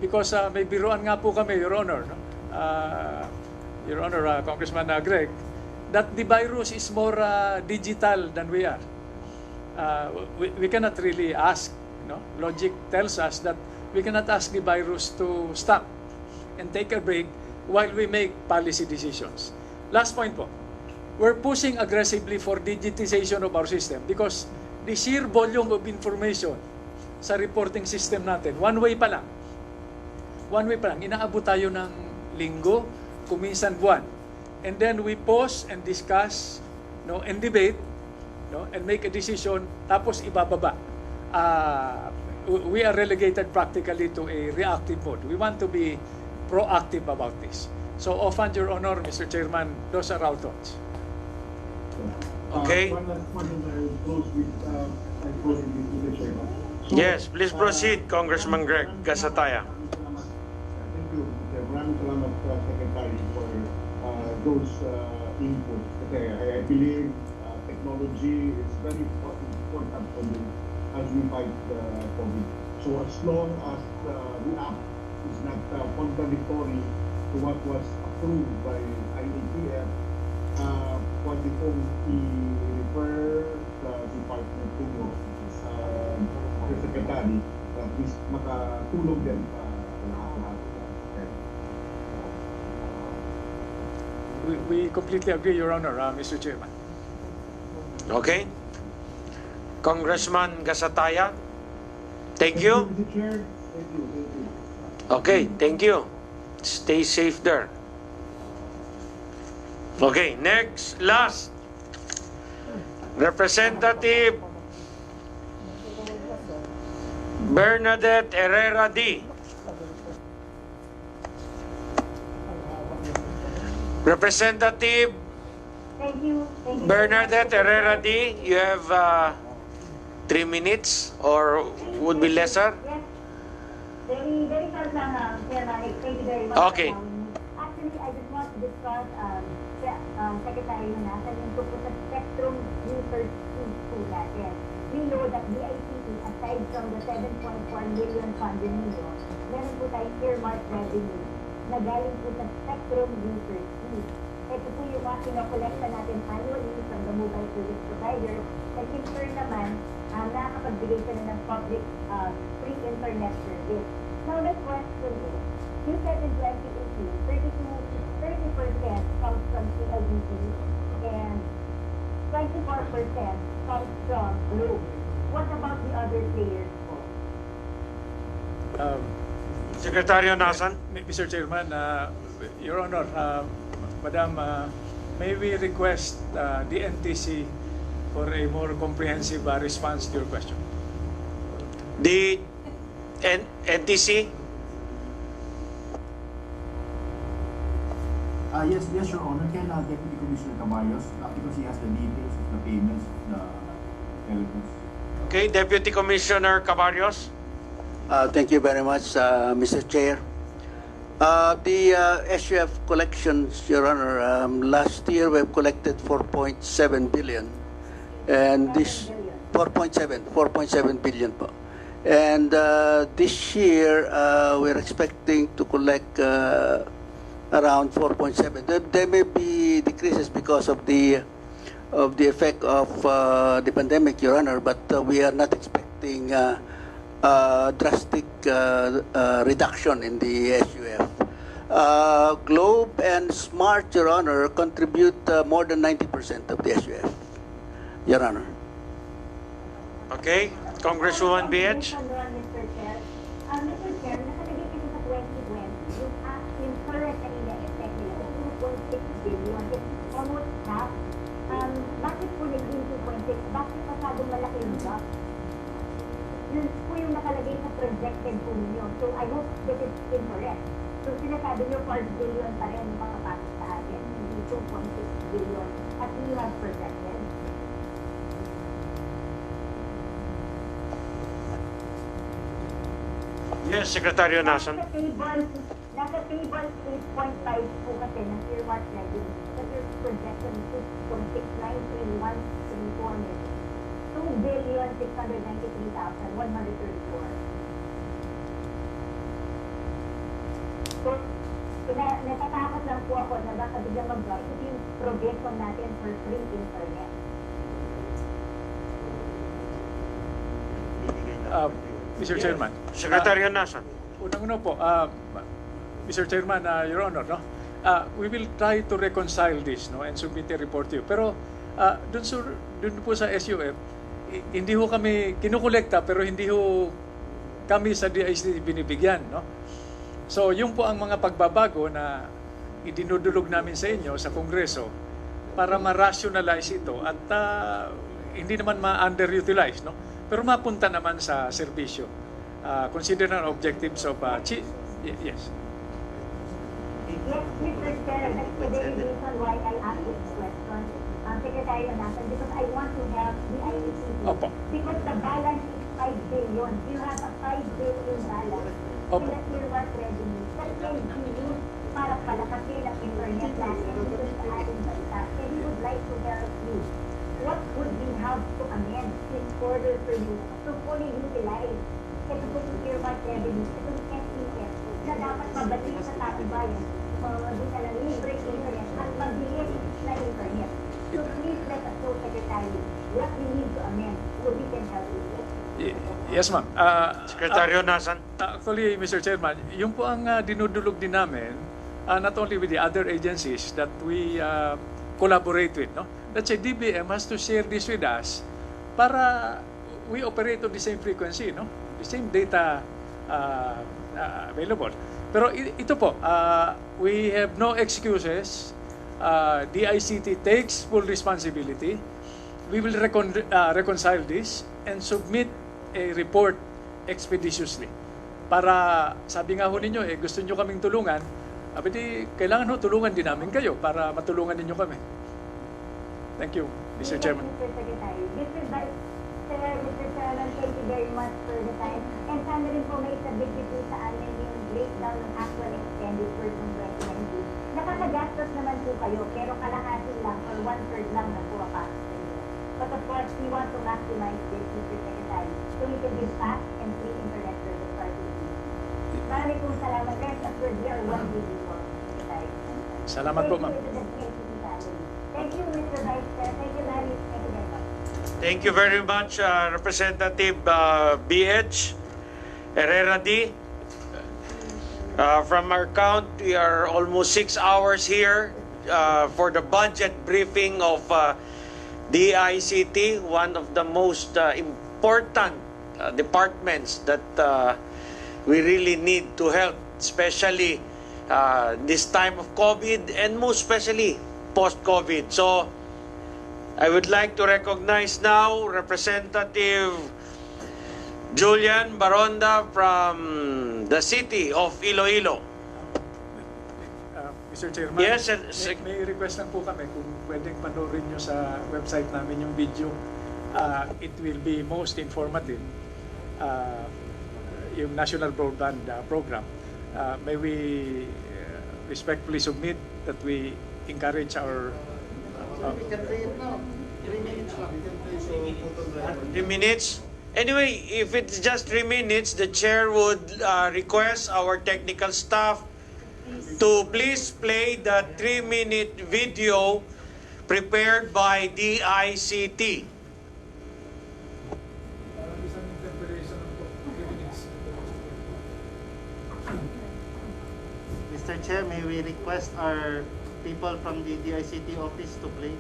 Because may biruan nga po kami, Your Honor, no? Your Honor, Congressman Greg, that the virus is more digital than we are. We cannot really ask, no? Logic tells us that we cannot ask the virus to stop and take a break while we make policy decisions. Last point po, we're pushing aggressively for digitization of our system because the sheer volume of information sa reporting system natin, one way pa lang, inaabot tayo ng linggo, kuminsan buwan. And then we pause and discuss, no, and debate, no, and make a decision, tapos ibababa. We are relegated practically to a reactive mode. We want to be proactive about this. So, offhand, Your Honor, Mr. Chairman, those are our thoughts. Okay. One last point, and I close with the chairman. So, Yes, please proceed, Congressman Greg Gasataya. Thank you, Mr. Maraming salamat, Secretary, for those inputs. I believe technology is very important as we fight COVID. So as long as the app is not contradictory to what was approved by IATF, pwede pong i-refer department ninyo, your secretary, please makatulong din sa lahat-lahat. We completely agree, Your Honor, Mr. Chairman. Okay. Congressman Gasataya, thank you. Mr. Chair, thank you. Okay, thank you. Stay safe there. Okay, next, last. Representative Bernadette Herrera D. Representative Bernadette Herrera D, you have 3 minutes or would be lesser? Yes. Very short lang, Chairman. Thank you very much. Okay. Actually, I just want to discuss Secretary Manasan yung tungkol sa spectrum research tool natin. We know that DICT, aside from the 7.4 million funding ninyo, meron po tayong earmark revenue na galing po sa spectrum research fee. Ito po yung mga kinokolekta natin annually from the mobile service provider. And in turn naman, nakakapagbigay ka na ng public free internet service. Now, the question is, you said in 2018, 30% comes from CLDT and 24% comes from Globe. What about the other players po? Secretary Nasan? Mr. Chairman, Your Honor, Madam, may we request the NTC for a more comprehensive response to your question? The NTC? Yes, Your Honor. Can Deputy Commissioner Caballos, because he has the details of the payments of the telecos. Okay, Deputy Commissioner Cabarrios. Thank you very much, Mr. Chair. The SUF collections, Your Honor, last year we've collected 4.7 billion, and this 4.7 billion po. And this year we're expecting to collect around 4.7. There may be decreases because of the effect of the pandemic, Your Honor, but we are not expecting drastic reduction in the SUF. Globe and Smart, Your Honor, contribute more than 90% of the SUF, Your Honor. Okay, Congresswoman BH. Mr. Chair, nakalagay kasi sa 2020, yung current kanina effect nila is 2.6 billion. It's almost half. Bakit po naging 2.6? Bakit masyadong malaki yung gap? Yun po yung nakalagay sa projected po ninyo. So I hope this is incorrect. So sinasabi nyo 4 billion pa rin yung makapasok sa atin, hindi 2.6 billion as you have projected. Yes, Secretary Nasan. Nasa table 8.5 po kasi ng earmark revenue. But your projection is 2.693134 million. 2,693,134. So, natatakot lang po ako na baka biglang mag-drop. Ito yung projection natin for free internet. Mr. Chairman. Secretary Nasan. Unang-una po, Mr. Chairman, Your Honor, no? We will try to reconcile this, no, and submit a report to you. Pero dun po sa SUF, hindi ho kami kinukolekta pero hindi ho kami sa DICT binibigyan, no? So, yung po ang mga pagbabago na idinudulog namin sa inyo sa Kongreso para ma-rationalize ito at hindi naman ma-underutilize, no? Pero mapunta naman sa serbisyo. Consider ang objectives of yes. Yes, Mr. Chair, that's the very reason why I asked this question, Secretary Manasan, because I want to have the ICT. Opo. Because the balance is 5 billion. You have a 5 billion balance. Opo. In the earmark revenue. That can be used para palakasin ang internet natin dito sa ating bansa. And we would like to help you. What would we have to amend in order for you to fully utilize ito po yung earmark revenue, itong SEF na dapat mabalik sa taong bayan, doon na lang libre internet at mabilis na internet. So please let us know, Secretary, what we need to amend so we can help you. Yes, ma'am. Secretary Nasan. Actually, Mr. Chairman, yung po ang dinudulog din namin, not only with the other agencies that we collaborate with, no? Let's say DBM has to share this with us para we operate on the same frequency, no? The same data available. Pero ito po, we have no excuses. DICT takes full responsibility. We will reconcile this and submit a report expeditiously. Para, sabi nga ho ninyo, gusto nyo kaming tulungan, kailangan ho tulungan din namin kayo para matulungan ninyo kami. Thank you, Mr. Chairman. Mr. Secretary, Mr. Chairman, thank you very much for the time. And sana rin po may isabit dito sa amin yung breakdown ng actual expenditure ng 2019. Nakakagastos naman po kayo, pero kalahati lang or 1/3 lang na po ang But of course, we want to maximize this, Mr. Secretary, so we can give fast and free internet service for our citizens. Maraming pong salamat. Rest assured, we are one big people, Secretary. Salamat po, ma'am. Thank you, Mr. Vice Chair. Thank you, Larry. Thank you very much. Thank you very much, Representative BH Herrera D. From our count, we are almost 6 hours here for the budget briefing of DICT, one of the most important departments that we really need to help, especially this time of COVID and most especially post-COVID. So I would like to recognize now Representative Julian Baronda from the city of Iloilo. Mr. Chairman, yes, may request lang po kami kung pwedeng panoorin nyo sa website namin yung video. It will be most informative. Yung National Broadband Program. May we respectfully submit that we encourage our... 3 minutes? Anyway, if it's just 3 minutes, the chair would request our technical staff to please play the 3-minute video prepared by DICT. Mr. Chair, may we request our people from the DICT office to play?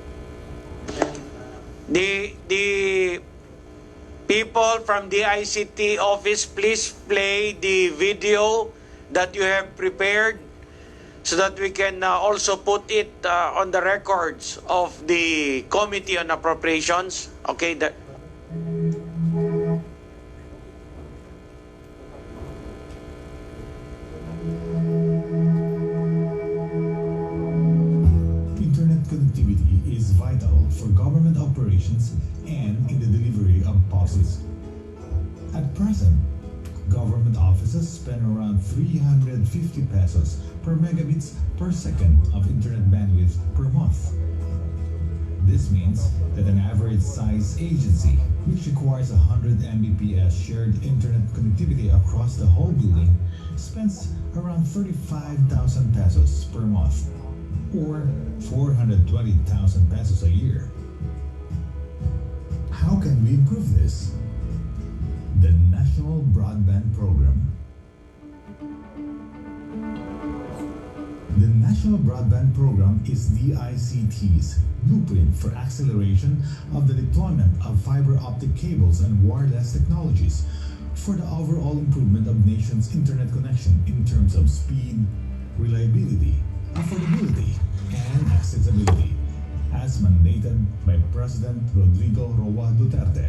The people from the ICT office, please play the video that you have prepared so that we can also put it on the records of the Committee on Appropriations. Okay, Internet connectivity is vital for government operations and in the delivery of policies. At present, government offices spend around 350 pesos per megabits per second of internet bandwidth per month. This means that an average size agency, which requires 100 Mbps shared internet connectivity across the whole building, spends around 35,000 pesos per month, or 420,000 pesos a year. How can we improve this? The National Broadband Program. The National Broadband Program is DICT's blueprint for acceleration of the deployment of fiber optic cables and wireless technologies for the overall improvement of nation's internet connection in terms of speed, reliability, affordability, and accessibility, as mandated by President Rodrigo Roa Duterte.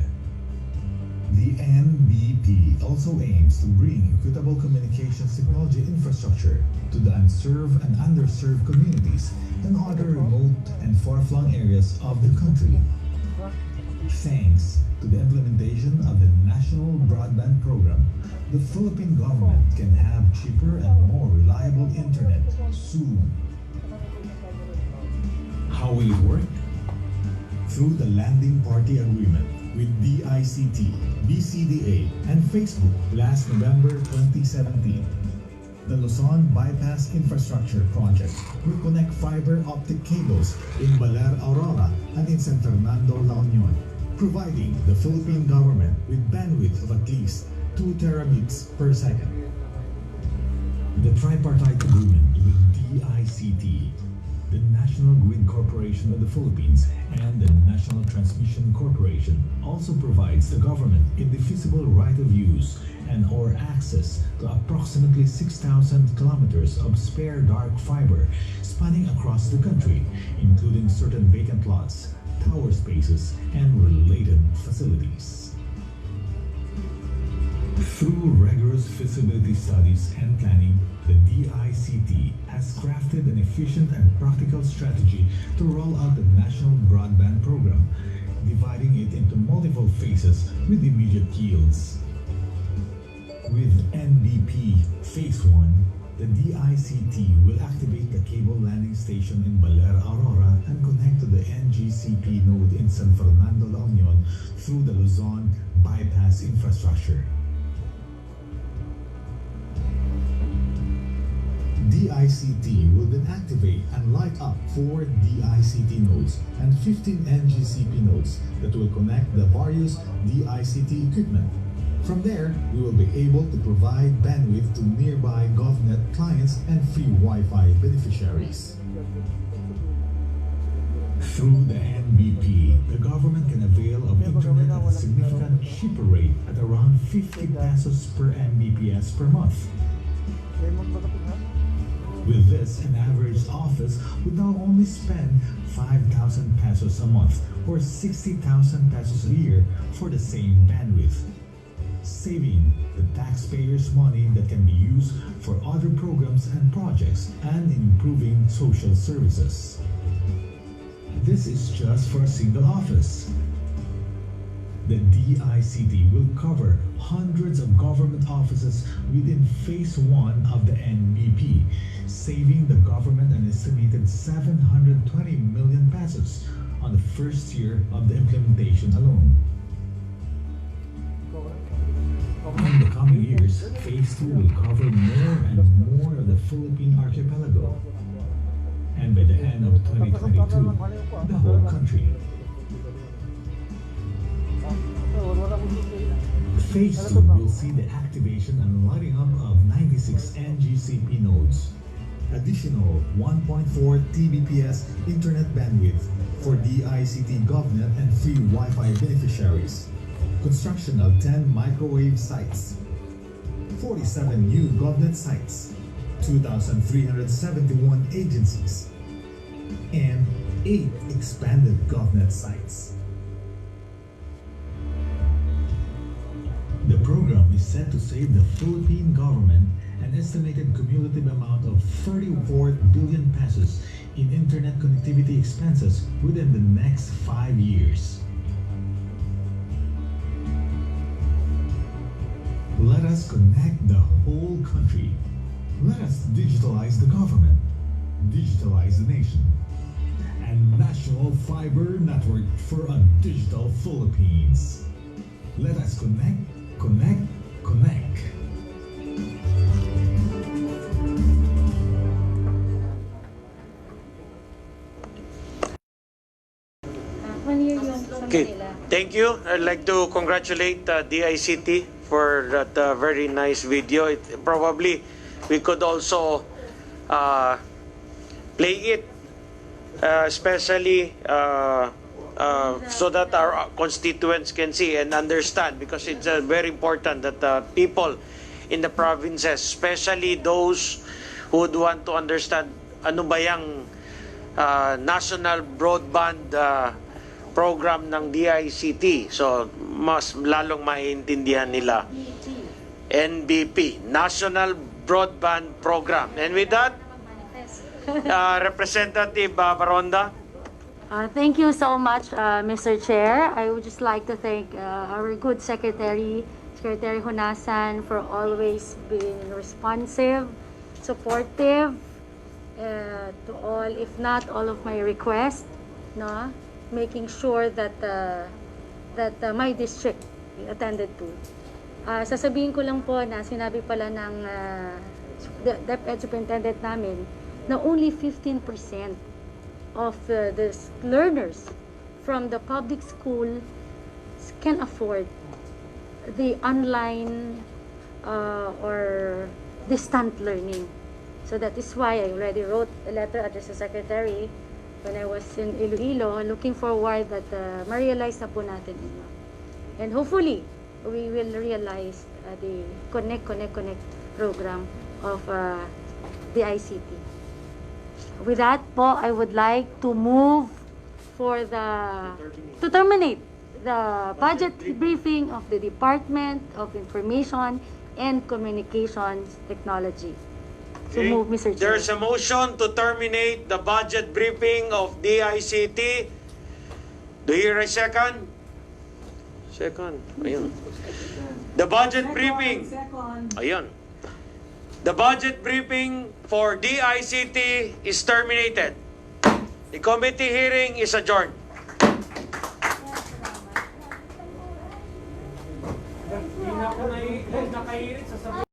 The NBP also aims to bring equitable communications technology infrastructure to the unserved and underserved communities and other remote and far-flung areas of the country. Thanks to the implementation of the National Broadband Program, the Philippine government can have cheaper and more reliable internet soon. How will it work? Through the Landing Party Agreement with DICT, BCDA, and Facebook last November 2017. The Luzon Bypass Infrastructure Project will connect fiber optic cables in Baler, Aurora and in San Fernando, La Union, providing the Philippine government with bandwidth of at least 2 terabits per second. The tripartite agreement with DICT, the National Grid Corporation of the Philippines, and the National Transmission Corporation also provides the government indefeasible right of use and or access to approximately 6,000 kilometers of spare dark fiber spanning across the country, including certain vacant lots, tower spaces, and related facilities. Through rigorous feasibility studies and planning, the DICT has crafted an efficient and practical strategy to roll out the National Broadband Program, dividing it into multiple phases with immediate yields. With NBP Phase 1, the DICT will activate the cable landing station in Baler, Aurora and connect to the NGCP node in San Fernando, La Union through the Luzon Bypass Infrastructure. DICT will then activate and light up 4 DICT nodes and 15 NGCP nodes that will connect the various DICT equipment. From there, we will be able to provide bandwidth to nearby GovNet clients and free Wi-Fi beneficiaries. Through the NBP, the government can avail of internet at a significant cheaper rate at around 50 pesos per Mbps per month. With this, an average office would now only spend 5,000 pesos a month or 60,000 pesos a year for the same bandwidth, saving the taxpayers' money that can be used for other programs and projects and improving social services. This is just for a single office. The DICT will cover hundreds of government offices within Phase 1 of the NBP, saving the government an estimated 720 million pesos on the first year of the implementation alone. In the coming years, Phase 2 will cover more and more of the Philippine archipelago, and by the end of 2022, the whole country. Phase 2 will see the activation and lighting up of 96 NGCP nodes, additional 1.4 Tbps internet bandwidth for DICT GovNet and free Wi-Fi beneficiaries, construction of 10 microwave sites, 47 new GovNet sites, 2,371 agencies, and 8 expanded GovNet sites. The program is set to save the Philippine government an estimated cumulative amount of 34 billion pesos in internet connectivity expenses within the next 5 years. Let us connect the whole country. Let us digitalize the government, digitalize the nation, and National Fiber Network for a digital Philippines. Let us connect, connect, connect. Okay, thank you. I'd like to congratulate DICT for that very nice video. Probably we could also play it, especially so that our constituents can see and understand, because it's very important that people in the provinces, especially those who would want to understand ano ba yung national broadband program ng DICT. So, mas lalong maiintindihan nila. NBP, National Broadband Program. And with that, Representative Baronda. Thank you so much, Mr. Chair. I would just like to thank our good Secretary Honasan, for always being responsive, supportive to all, if not all of my requests, no? Making sure that my district attended to. Sasabihin ko lang po na sinabi pala ng DepEd superintendent namin, na only 15% of the learners from the public school can afford the online or distant learning. So that is why I already wrote a letter addressed to the Secretary when I was in Iloilo, looking forward that ma-realize na po natin ito. And hopefully, we will realize the Connect program of the ICT. With that po, I would like to move to terminate the budget briefing of the Department of Information and Communications Technology. So Okay. move, Mr. Chair. There's a motion to terminate the budget briefing of DICT. Do you hear a second? Second. Ayun. The budget briefing. Ayun. The budget briefing for DICT is terminated. The committee hearing is adjourned. Hindi na ako nakairit sa